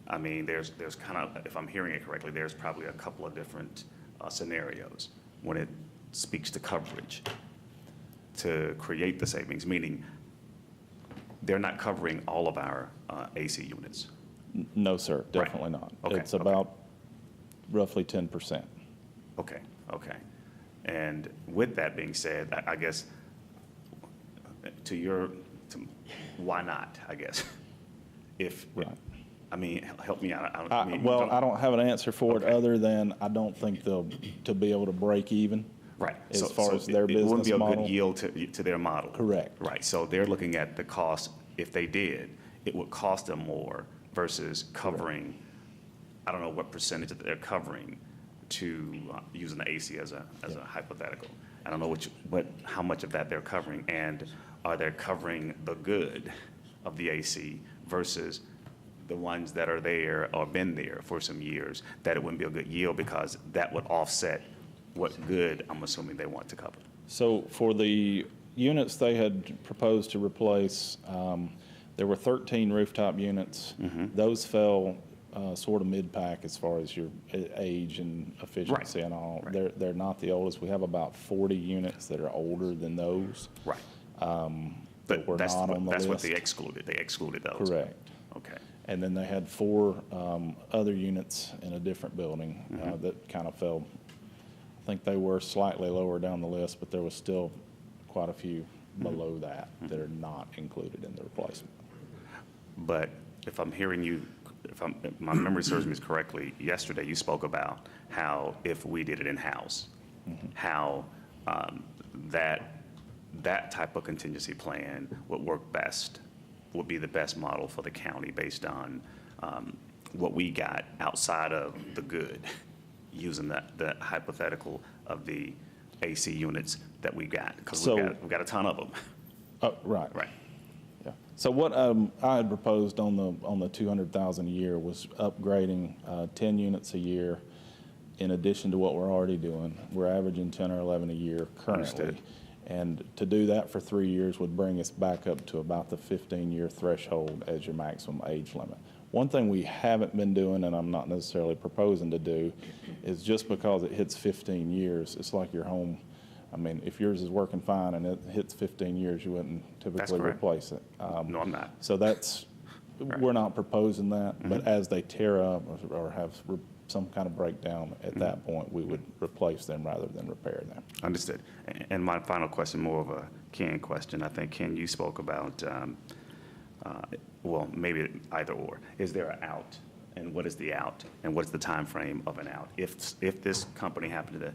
I mean, there's kind of, if I'm hearing it correctly, there's probably a couple of different scenarios when it speaks to coverage to create the savings, meaning they're not covering all of our AC units. No, sir, definitely not. Okay, It's about roughly 10%. Okay. And with that being said, I guess, why not, I guess? I mean, help me out. I don't have an answer for it other than I don't think they'll to be able to break even. Right. As far as their business model. It wouldn't be a good yield to their model. Correct. Right. So they're looking at the cost. If they did, it would cost them more versus covering, I don't know what percentage that they're covering to using the AC as a hypothetical. I don't know how much of that they're covering, and are they covering the good of the AC versus the ones that are there or been there for some years, that it wouldn't be a good yield because that would offset what good I'm assuming they want to cover. So for the units they had proposed to replace, there were 13 rooftop units. Those fell sort of mid-pack as far as your age and efficiency and all. They're not the oldest. We have about 40 units that are older than those. Right. But were that's not on the list. what they excluded. They excluded those. Correct. Okay. And then they had 4 other units in a different building that kind of fell. I think they were slightly lower down the list, but there was still quite a few below that that are not included in the replacement. But if I'm hearing you, if my memory serves me correctly, yesterday you spoke about how if we did it in-house, how that type of contingency plan would work best, would be the best model for the county based on what we got outside of the good, using the hypothetical of the AC units that we got, because we've got a ton of them. Right. Yeah. So what I had proposed on the 200,000 a year was upgrading 10 units a year in addition to what we're already doing. We're averaging 10 or 11 a year currently. Understood. And to do that for 3 years would bring us back up to about the 15-year threshold as your maximum age limit. One thing we haven't been doing, and I'm not necessarily proposing to do, is just because it hits 15 years, it's like your home. I mean, if yours is working fine and it hits 15 years, you wouldn't typically correct. replace it. No, I'm not. So that's, we're not proposing that, but as they tear up or have some kind of breakdown, at that point, we would replace them rather than repair them. Understood. And my final question, more of a Ken question. I think, Ken, you spoke about, well, maybe either or. Is there an out? And what is the out? And what's the time frame of an out? If this company happened to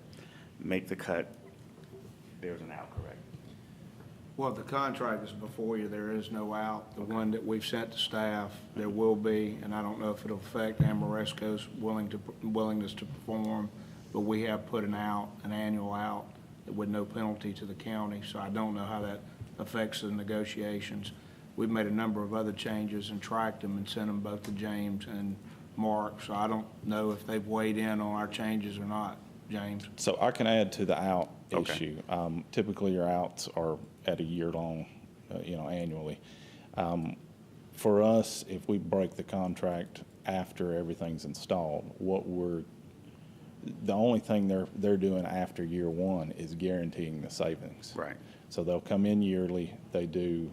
make the cut, there's an out, correct? Well, the contract is before you, there is no out. The one that we've sent to staff, there will be, and I don't know if it'll affect Amoresco's willingness to perform, but we have put an annual out with no penalty to the county, so I don't know how that affects the negotiations. We've made a number of other changes and tracked them and sent them both to James and Mark, so I don't know if they've weighed in on our changes or not. James? So I can add to the out Okay. issue. Typically, your outs are at a year-long, annually. For us, if we break the contract after everything's installed, the only thing they're doing after year one is guaranteeing the savings. Right. So they'll come in yearly. They do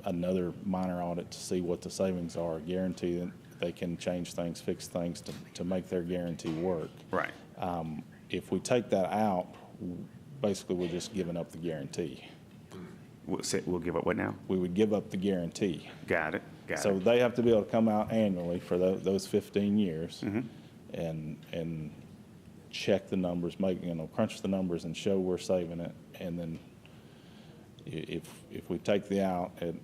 another minor audit to see what the savings are, guarantee that they can change things, fix things to make their guarantee work. Right. If we take that out, basically we're just giving up the guarantee. We'll give up what now? We would give up the guarantee. Got it. So they have to be able to come out annually for those 15 years and check the numbers, crunch the numbers and show we're saving it. And then if we take the out at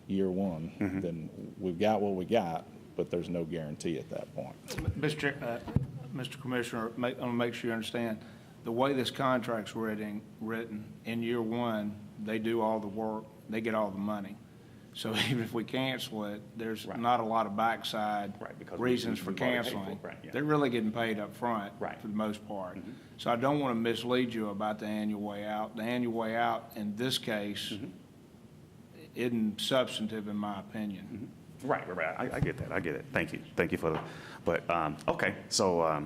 year one, then we've got what we got, but there's no guarantee at that point. Mr. Commissioner, I want to make sure you understand, the way this contract's written, in year one, they do all the work, they get all the money. So even if we cancel it, there's not a lot of backside reasons for canceling. They're really getting paid up front for the most part. So I don't want to mislead you about the annual way out. The annual way out, in this case, isn't substantive in my opinion. Right. I get that. I get it. Thank you. Thank you for the, but, okay. So,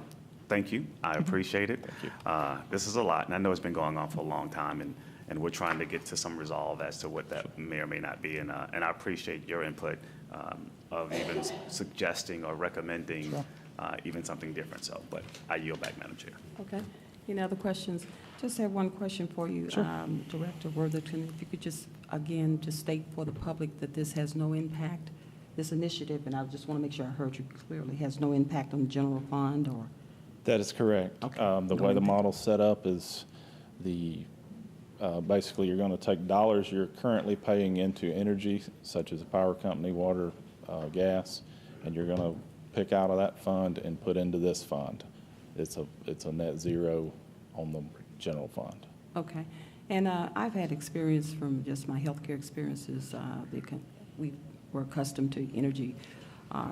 thank you. I appreciate it. Thank you. This is a lot, and I know it's been going on for a long time, and we're trying to get to some resolve as to what that may or may not be. And I appreciate your input of even suggesting or recommending even something different. So, but I yield back, Madam Chair. Okay. Any other questions? Just have one question for you, Director Worthington. If you could just, again, just state for the public that this has no impact, this initiative, and I just want to make sure I heard you clearly, has no impact on the general fund or? That is correct. Okay. The way the model's set up is basically you're going to take dollars you're currently paying into energy, such as a power company, water, gas, and you're going to pick out of that fund and put into this fund. It's a net zero on the general fund. Okay. And I've had experience from just my healthcare experiences. We were accustomed to energy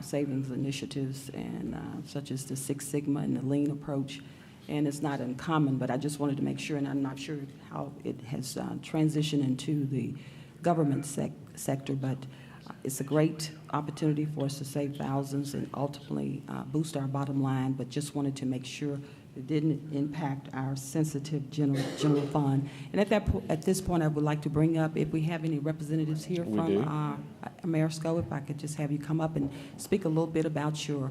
savings initiatives and such as the Six Sigma and the Lean approach. And it's not uncommon, but I just wanted to make sure, and I'm not sure how it has transitioned into the government sector, but it's a great opportunity for us to save thousands and ultimately boost our bottom line, but just wanted to make sure it didn't impact our sensitive general fund. And at this point, I would like to bring up, if we have any representatives here from Ameresco, if I could just have you come up and speak a little bit about your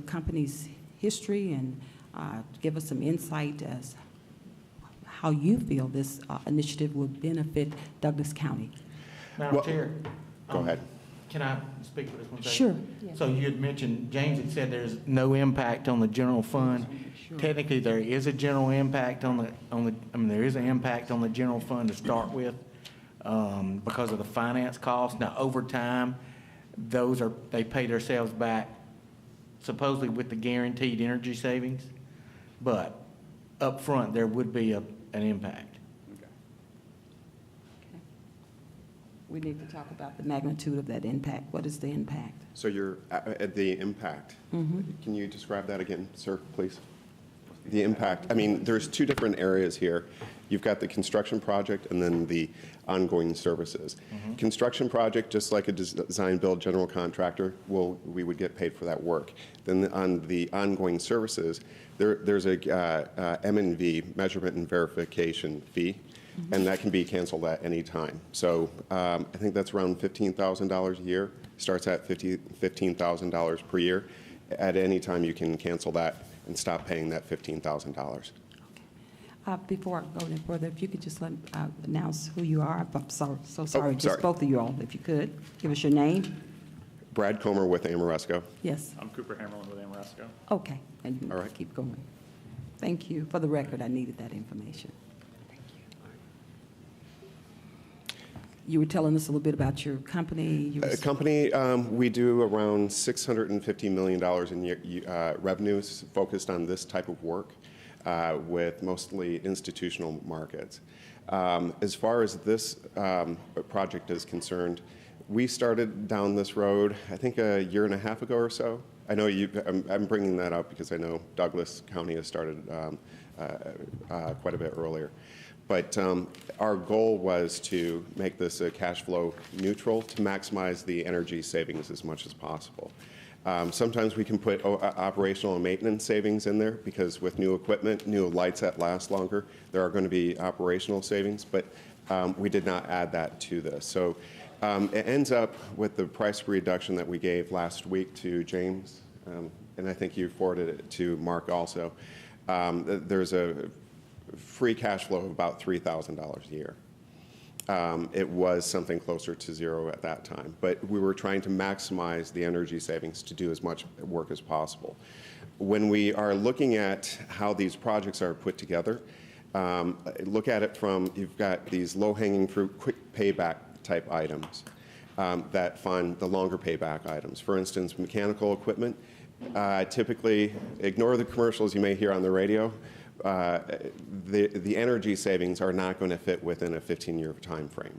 company's history and give us some insight as how you feel this initiative will benefit Douglas County. Madam Chair. Go ahead. Can I speak for this one second? Sure. So you had mentioned, James had said there's no impact on the general fund. Sure. Technically, there is a general impact there is an impact on the general fund to start with because of the finance costs. Now, over time, they pay themselves back supposedly with the guaranteed energy savings, but up front, there would be an impact. we need to talk about the magnitude of that impact. What is the impact? So you're at the impact. Can you describe that again, sir, please? The impact, I mean, there's two different areas here. You've got the construction project and then the ongoing services. Construction project, just like a design build general contractor, we would get paid for that work. Then on the ongoing services, there's a M&V, measurement and verification fee, and that can be canceled at any time. So I think that's around $15,000 a year. Starts at $15,000 per year. At any time, you can cancel that and stop paying that $15,000. Before I go any further, if you could just announce who you are. I'm sorry, so sorry. Just sorry. both of you all, if you could. Give us your name. Brad Comer with Amoresco. Yes. I'm Cooper Hammerlin with Amoresco. Okay. And you All right. keep going. Thank you. For the record, I needed that information. Thank you. You were telling us a little bit about your company. Company, we do around $650 million in revenues focused on this type of work with mostly institutional markets. As far as this project is concerned, we started down this road, I think a year and a half ago or so. I know I'm bringing that up because I know Douglas County has started quite a bit earlier. But our goal was to make this a cash flow neutral to maximize the energy savings as much as possible. Sometimes we can put operational and maintenance savings in there because with new equipment, new lights that last longer, there are going to be operational savings, but we did not add that to this. So it ends up with the price reduction that we gave last week to James, and I think you forwarded it to Mark also. There's a free cash flow of about $3,000 a year. It was something closer to zero at that time, but we were trying to maximize the energy savings to do as much work as possible. When we are looking at how these projects are put together, look at it from, you've got these low-hanging fruit, quick payback type items that fund the longer payback items. For instance, mechanical equipment, typically, ignore the commercials you may hear on the radio. The energy savings are not going to fit within a 15-year time frame.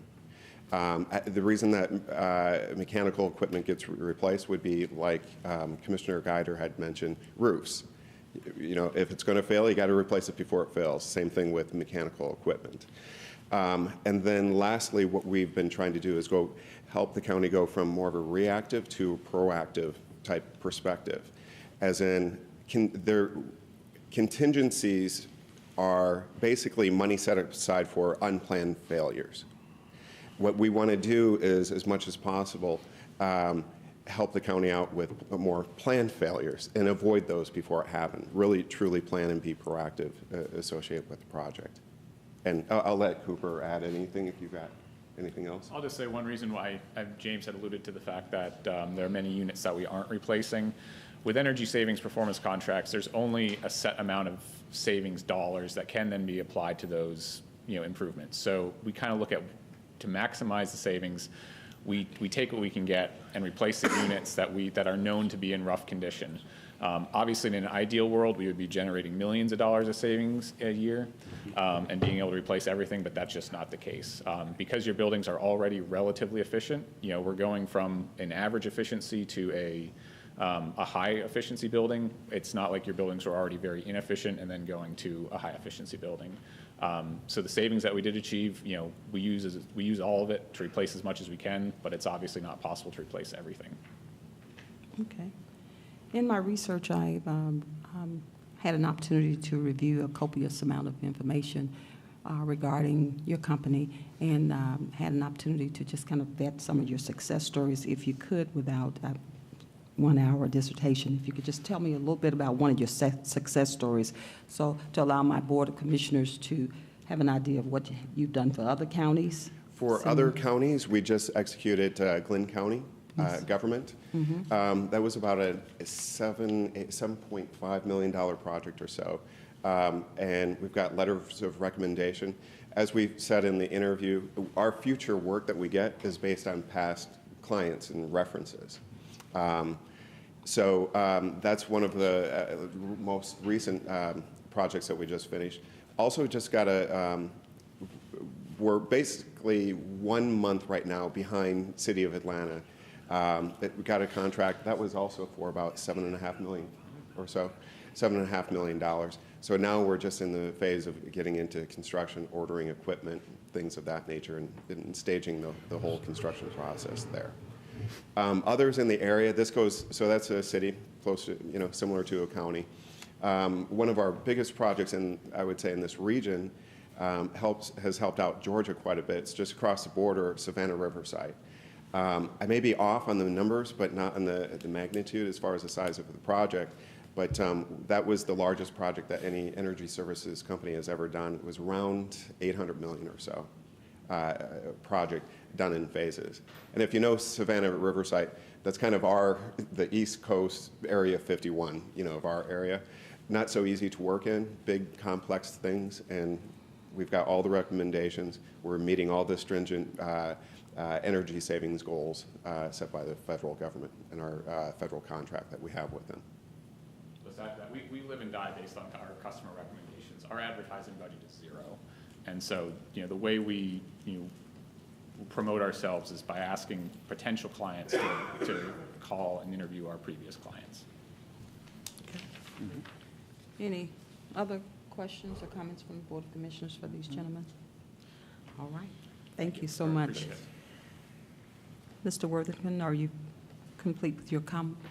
The reason that mechanical equipment gets replaced would be like Commissioner Guider had mentioned, roofs. You know, if it's going to fail, you got to replace it before it fails. Same thing with mechanical equipment. And then lastly, what we've been trying to do is help the county go from more of a reactive to a proactive type perspective, as in contingencies are basically money set aside for unplanned failures. What we want to do is, as much as possible, help the county out with more planned failures and avoid those before it happens. Really, truly plan and be proactive associated with the project. And I'll let Cooper add anything if you've got anything else. I'll just say one reason why James had alluded to the fact that there are many units that we aren't replacing. With energy savings performance contracts, there's only a set amount of savings dollars that can then be applied to those improvements. So we kind of look at, to maximize the savings, we take what we can get and replace the units that are known to be in rough condition. Obviously, in an ideal world, we would be generating millions of dollars of savings a year and being able to replace everything, but that's just not the case. Because your buildings are already relatively efficient, we're going from an average efficiency to a high efficiency building. It's not like your buildings are already very inefficient and then going to a high efficiency building. So the savings that we did achieve, we use all of it to replace as much as we can, but it's obviously not possible to replace everything. Okay. In my research, I had an opportunity to review a copious amount of information regarding your company and had an opportunity to just kind of vet some of your success stories, if you could, without 1 hour dissertation. If you could just tell me a little bit about one of your success stories, so to allow my Board of Commissioners to have an idea of what you've done for other counties. For other counties, we just executed Glenn County government. That was about a $7.5 million project or so. And we've got letters of recommendation. As we said in the interview, our future work that we get is based on past clients and references. So that's one of the most recent projects that we just finished. Also just got we're basically 1 month right now behind City of Atlanta. We got a contract, that was also for about $7.5 million or so, $7.5 million. So now we're just in the phase of getting into construction, ordering equipment, things of that nature, and staging the whole construction process there. Others in the area, so that's a city close to, similar to a county. One of our biggest projects, I would say in this region, has helped out Georgia quite a bit. It's just across the border, Savannah Riverside. I may be off on the numbers, but not on the magnitude as far as the size of the project. But that was the largest project that any energy services company has ever done. It was around $800 million or so project done in phases. And if you know Savannah Riverside, that's kind of the East Coast Area 51, of our area. Not so easy to work in, big complex things, and we've got all the recommendations. We're meeting all the stringent energy savings goals set by the federal government and our federal contract that we have with them. We live and die based on our customer recommendations. Our advertising budget is zero. And so, the way we, promote ourselves is by asking potential clients to call and interview our previous clients. Okay. Any other questions or comments from the Board of Commissioners for these gentlemen? All right. Thank you so much. Mr. Worthington, are you complete with your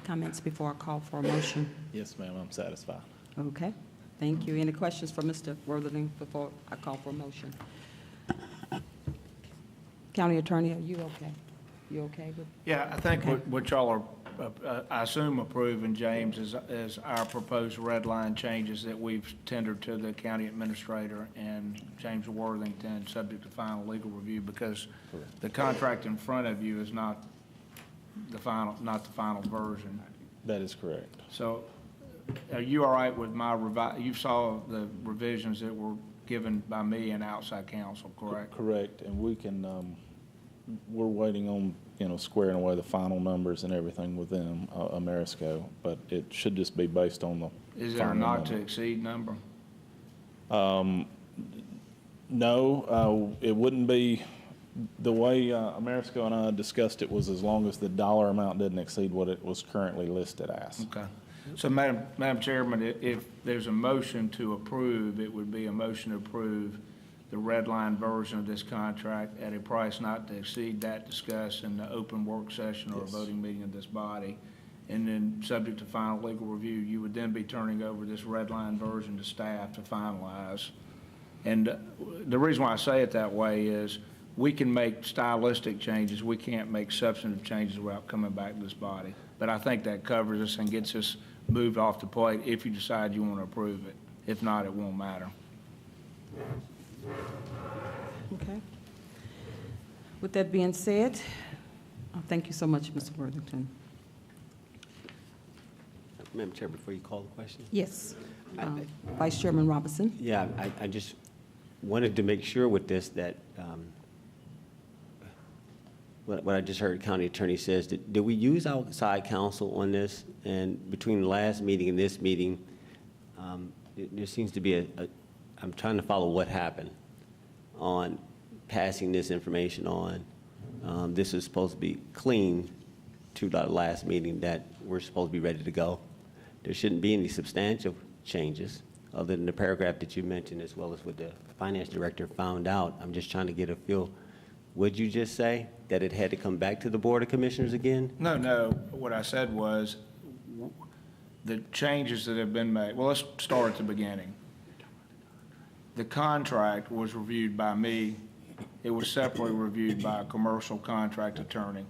comments before I call for a motion? Yes, ma'am, I'm satisfied. Okay, thank you. Any questions for Mr. Worthington before I call for a motion? County Attorney, are you okay? You okay with? Yeah, I think what y'all are, I assume approving, James, is our proposed red line changes that we've tendered to the county administrator and James Worthington, subject to final legal review, because the contract in front of you is not the final version. That is correct. So are you all right with you saw the revisions that were given by me and outside counsel, correct? Correct, and we can, we're waiting on, squaring away the final numbers and everything with them, Ameresco, but it should just be based on the Is there a not to exceed number? No, it wouldn't be. The way Ameresco and I discussed it was as long as the dollar amount didn't exceed what it was currently listed as. Okay. So, Madam Chairman, if there's a motion to approve, it would be a motion to approve the red line version of this contract at a price not to exceed that discussed in the open work session or a voting meeting of this body. And then, subject to final legal review, you would then be turning over this red line version to staff to finalize. And the reason why I say it that way is we can make stylistic changes. We can't make substantive changes without coming back to this body. But I think that covers us and gets us moved off the plate if you decide you want to approve it. If not, it won't matter. Okay. With that being said, thank you so much, Mr. Worthington. Madam Chair, before you call the question? Yes. Vice Chairman Robinson. Yeah, I just wanted to make sure with this that what I just heard County Attorney says, did we use outside counsel on this? And between the last meeting and this meeting, there seems to be I'm trying to follow what happened on passing this information on. This is supposed to be clean to the last meeting that we're supposed to be ready to go. There shouldn't be any substantial changes other than the paragraph that you mentioned, as well as what the finance director found out. I'm just trying to get a feel. Would you just say that it had to come back to the Board of Commissioners again? No. What I said was the changes that have been made. Well, let's start at the beginning. The contract was reviewed by me. It was separately reviewed by a commercial contract attorney.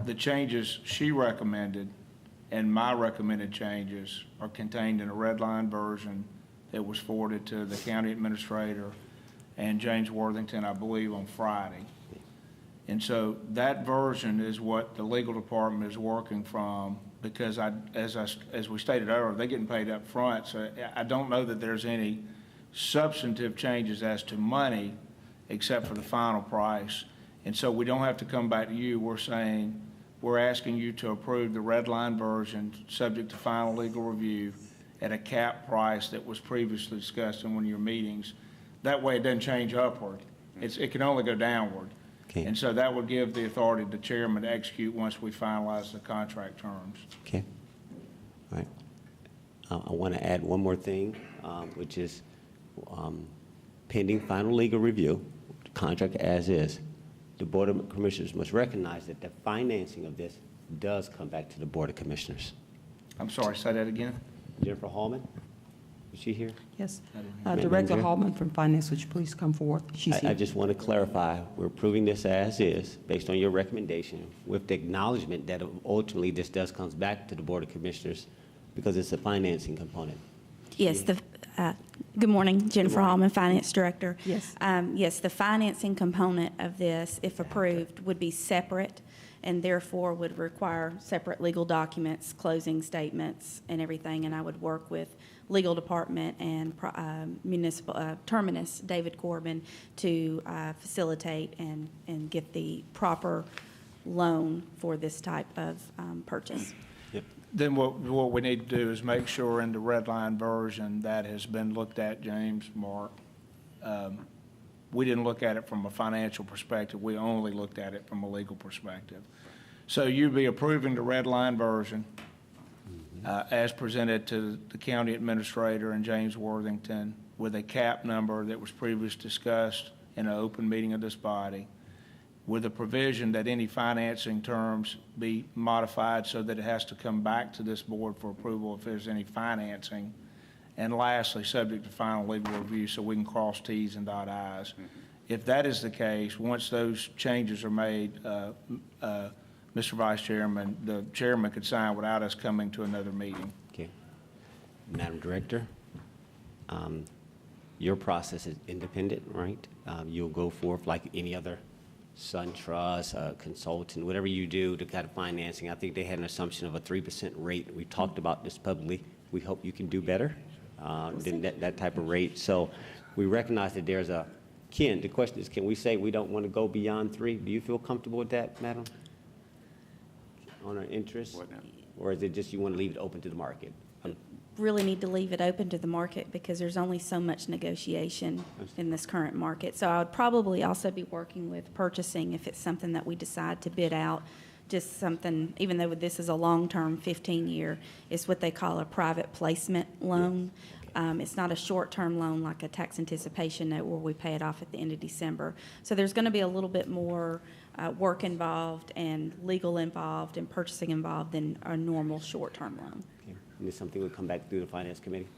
The changes she recommended and my recommended changes are contained in a red line version that was forwarded to the county administrator and James Worthington, I believe, on Friday. And so that version is what the legal department is working from, because as we stated earlier, they're getting paid up front. So I don't know that there's any substantive changes as to money except for the final price. And so we don't have to come back to you. We're asking you to approve the red line version subject to final legal review at a cap price that was previously discussed in one of your meetings. That way it doesn't change upward. It can only go downward. Okay. And so that would give the authority to chairman to execute once we finalize the contract terms. Okay. All right. I want to add one more thing, which is pending final legal review, contract as is. The Board of Commissioners must recognize that the financing of this does come back to the Board of Commissioners. I'm sorry, say that again? Jennifer Hallman, is she here? Yes. Madam Director Chair? Hallman from Finance, would you please come forth? She's I here. just want to clarify, we're approving this as is, based on your recommendation, with the acknowledgement that ultimately this does comes back to the Board of Commissioners because it's a financing component. Yes, good morning, Jennifer Hallman, Finance Director. Yes. Yes, the financing component of this, if approved, would be separate and therefore would require separate legal documents, closing statements, and everything. And I would work with legal department and municipal Terminus, David Corbin, to facilitate and get the proper loan for this type of purchase. Then what we need to do is make sure in the red line version that has been looked at, James, Mark. We didn't look at it from a financial perspective. We only looked at it from a legal perspective. So you'd be approving the red line version as presented to the county administrator and James Worthington with a cap number that was previously discussed in an open meeting of this body, with a provision that any financing terms be modified so that it has to come back to this board for approval if there's any financing. And lastly, subject to final legal review so we can cross Ts and dot Is. If that is the case, once those changes are made, Mr. Vice Chairman, the chairman could sign without us coming to another meeting. Okay. Madam Director, your process is independent, right? You'll go forth like any other SunTrust, consultant, whatever you do to kind of financing. I think they had an assumption of a 3% rate. We talked about this publicly. We hope you can do better than that type of rate. So we recognize that there's a, Ken, the question is, can we say we don't want to go beyond 3? Do you feel comfortable with that, madam? On our interest? Or is it just you want to leave it open to the market? Really need to leave it open to the market because there's only so much negotiation in this current market. So I would probably also be working with purchasing if it's something that we decide to bid out, just something, even though this is a long-term 15-year, it's what they call a private placement loan. It's not a short-term loan like a tax anticipation note where we pay it off at the end of December. So there's going to be a little bit more work involved and legal involved and purchasing involved than a normal short-term loan. Okay. And this something will come back through the Finance Committee?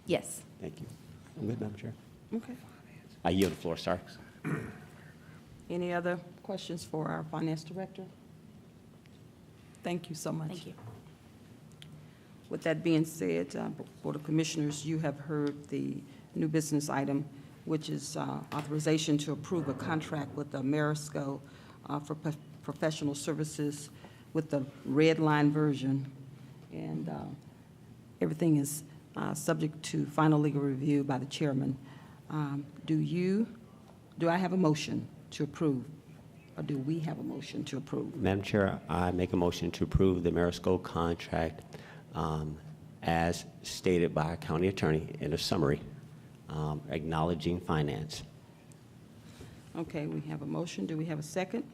Yes. Thank you. I'm good, Madam Chair. Okay. I yield the floor, sorry. Any other questions for our Finance Director? Thank you so much. Thank you. With that being said, Board of Commissioners, you have heard the new business item, which is authorization to approve a contract with Amerisco for professional services with the red line version. And everything is subject to final legal review by the chairman. Do I have a motion to approve? Or do we have a motion to approve? Madam Chair, I make a motion to approve the Amerisco contract as stated by our county attorney in a summary, acknowledging finance. Okay, we have a motion. Do we have a second?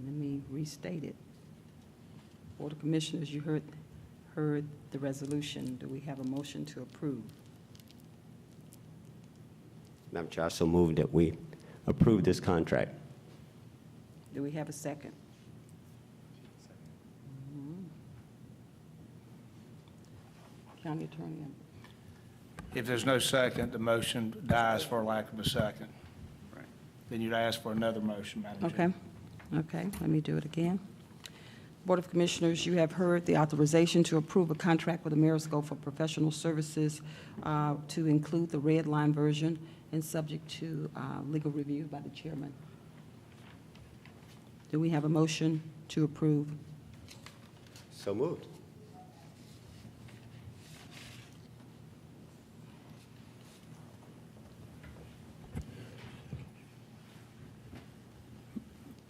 Let me restate it. Board of Commissioners, you heard the resolution. Do we have a motion to approve? Madam Chair, I so move that we approve this contract. Do we have a second? County Attorney. If there's no second, the motion dies for lack of a second. Then you'd ask for another motion, Madam Chair. Okay, let me do it again. Board of Commissioners, you have heard the authorization to approve a contract with Amerisco for professional services to include the red line version and subject to legal review by the chairman. Do we have a motion to approve? So moved.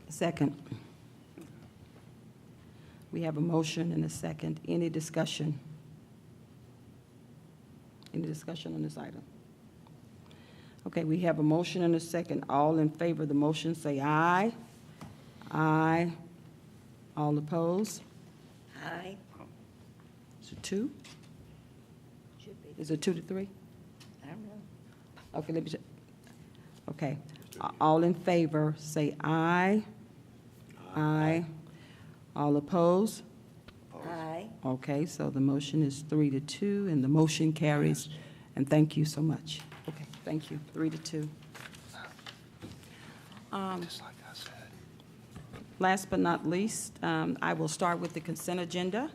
Second. We have a motion and a second. Any discussion? Any discussion on this item? Okay, we have a motion and a second. All in favor of the motion, say aye. Aye. All opposed? Aye. Is it 2? Should be. Is it 2 to 3? I don't know. Okay, let me check. Okay. All in favor, say aye. Aye. All opposed? Aye. Okay, so the motion is 3 to 2, and the motion carries. And thank you so much. Okay, thank you. 3 to 2. Just like I said. Last but not least, I will start with the consent agenda,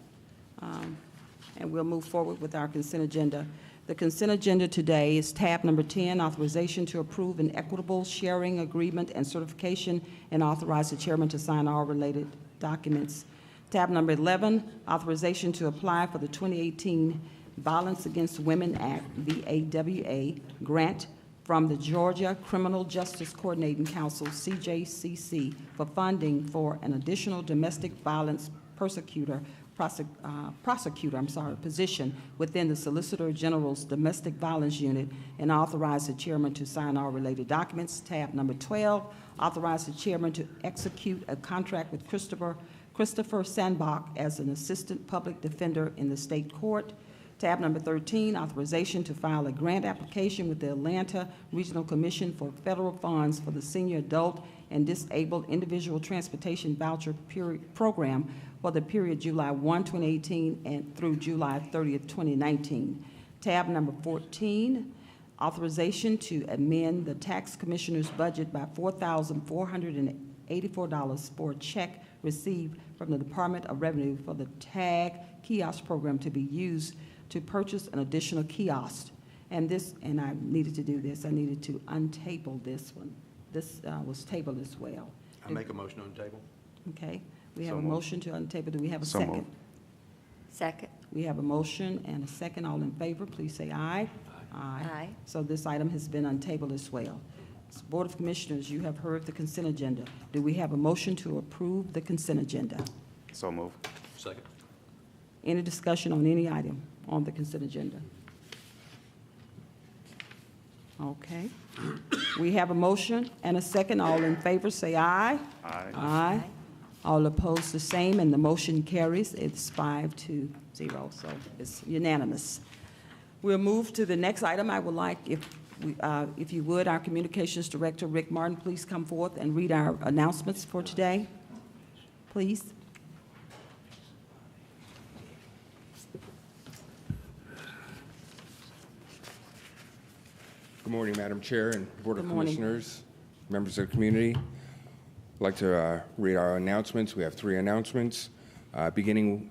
and we'll move forward with our consent agenda. The consent agenda today is tab number 10, authorization to approve an equitable sharing agreement and certification, and authorize the chairman to sign all related documents. Tab number 11, authorization to apply for the 2018 Violence Against Women Act, VAWA, grant from the Georgia Criminal Justice Coordinating Council, CJCC, for funding for an additional domestic violence prosecutor position within the Solicitor General's Domestic Violence Unit, and authorize the chairman to sign all related documents. Tab number 12, authorize the chairman to execute a contract with Christopher Sandbach as an assistant public defender in the state court. Tab number 13, authorization to file a grant application with the Atlanta Regional Commission for federal funds for the Senior Adult and Disabled Individual Transportation Voucher Program for the period July 1, 2018 and through July 30th, 2019. Tab number 14, authorization to amend the tax commissioner's budget by $4,484 for a check received from the Department of Revenue for the TAG kiosk program to be used to purchase an additional kiosk. And I needed to do this, I needed to untable this one. This was tabled as well. I make a motion on the table. Okay, we have So a moved. motion to untable. Do we have a So second? moved. Second. We have a motion and a second. All in favor, please say aye. Aye. So this item has been untabled as well. So Board of Commissioners, you have heard the consent agenda. Do we have a motion to approve the consent agenda? So move. Second. Any discussion on any item on the consent agenda? Okay. We have a motion and a second. All in favor, say aye. Aye. Aye. All opposed, the same, and the motion carries. It's 5-0, so it's unanimous. We'll move to the next item. I would like, if you would, our Communications Director, Rick Martin, please come forth and read our announcements for today, please. Good morning, Madam Chair and Board of Good morning. Commissioners, members of the community. I'd like to read our announcements. We have 3 announcements, beginning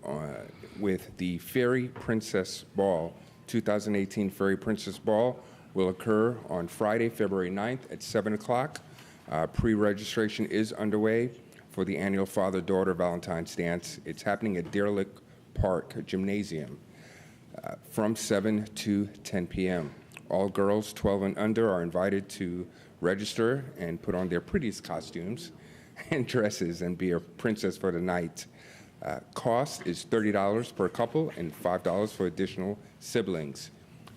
with the Fairy Princess Ball. 2018 Fairy Princess Ball will occur on Friday, February 9th at 7 o'clock. Pre-registration is underway for the annual Father-Daughter Valentine's Dance. It's happening at Derelict Park Gymnasium from 7 to 10 p.m. All girls 12 and under are invited to register and put on their prettiest costumes and dresses and be a princess for the night. Cost is $30 per couple and $5 for additional siblings.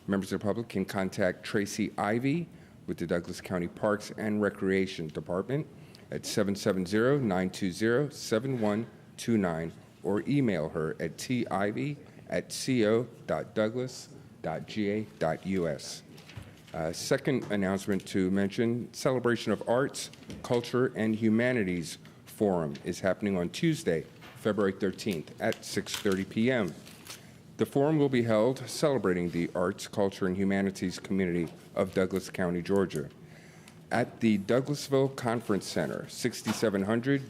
Members of the public can contact Tracy Ivy with the Douglas County Parks and Recreation Department at 770-920-7129 or email her at tivy@co.douglas.ga.us. Second announcement to mention, Celebration of Arts, Culture, and Humanities Forum is happening on Tuesday, February 13th at 6:30 p.m. The forum will be held celebrating the arts, culture, and humanities community of Douglas County, Georgia, at the Douglasville Conference Center, 6700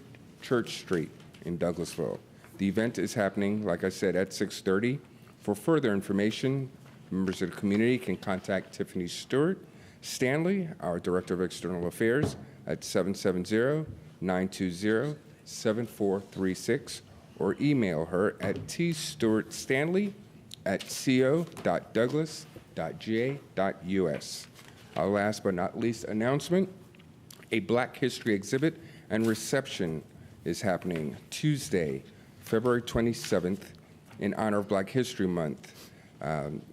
Church Street in Douglasville. The event is happening, like I said, at 6:30. For further information, members of the community can contact Tiffany Stewart Stanley, our Director of External Affairs, at 770-920-7436, or email her at tstewartstanley@co.douglas.ga.us. Our last but not least announcement, a Black History exhibit and reception is happening Tuesday, February 27th, in honor of Black History Month.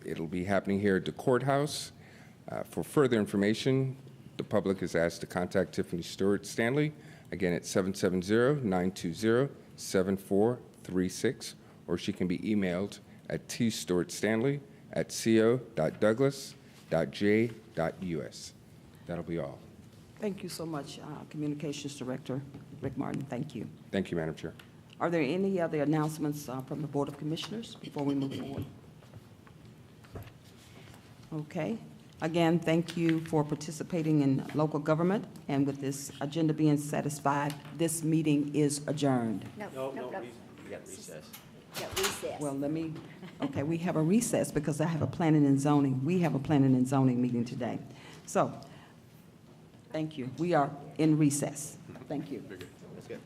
It'll be happening here at the courthouse. For further information, the public is asked to contact Tiffany Stewart Stanley, again at 770-920-7436, or she can be emailed at tstewart.stanley@co.douglas.j.us. That'll be all. Thank you so much, Communications Director Rick Martin. Thank you. Thank you, Madam Chair. Are there any other announcements from the Board of Commissioners before we move forward? Okay. Again, thank you for participating in local government, and with this agenda being satisfied, this meeting is adjourned. No, we got recess. Well, okay, we have a recess because I have a planning and zoning. We have a planning and zoning meeting today. So, thank you. We are in recess. Thank you. That's good.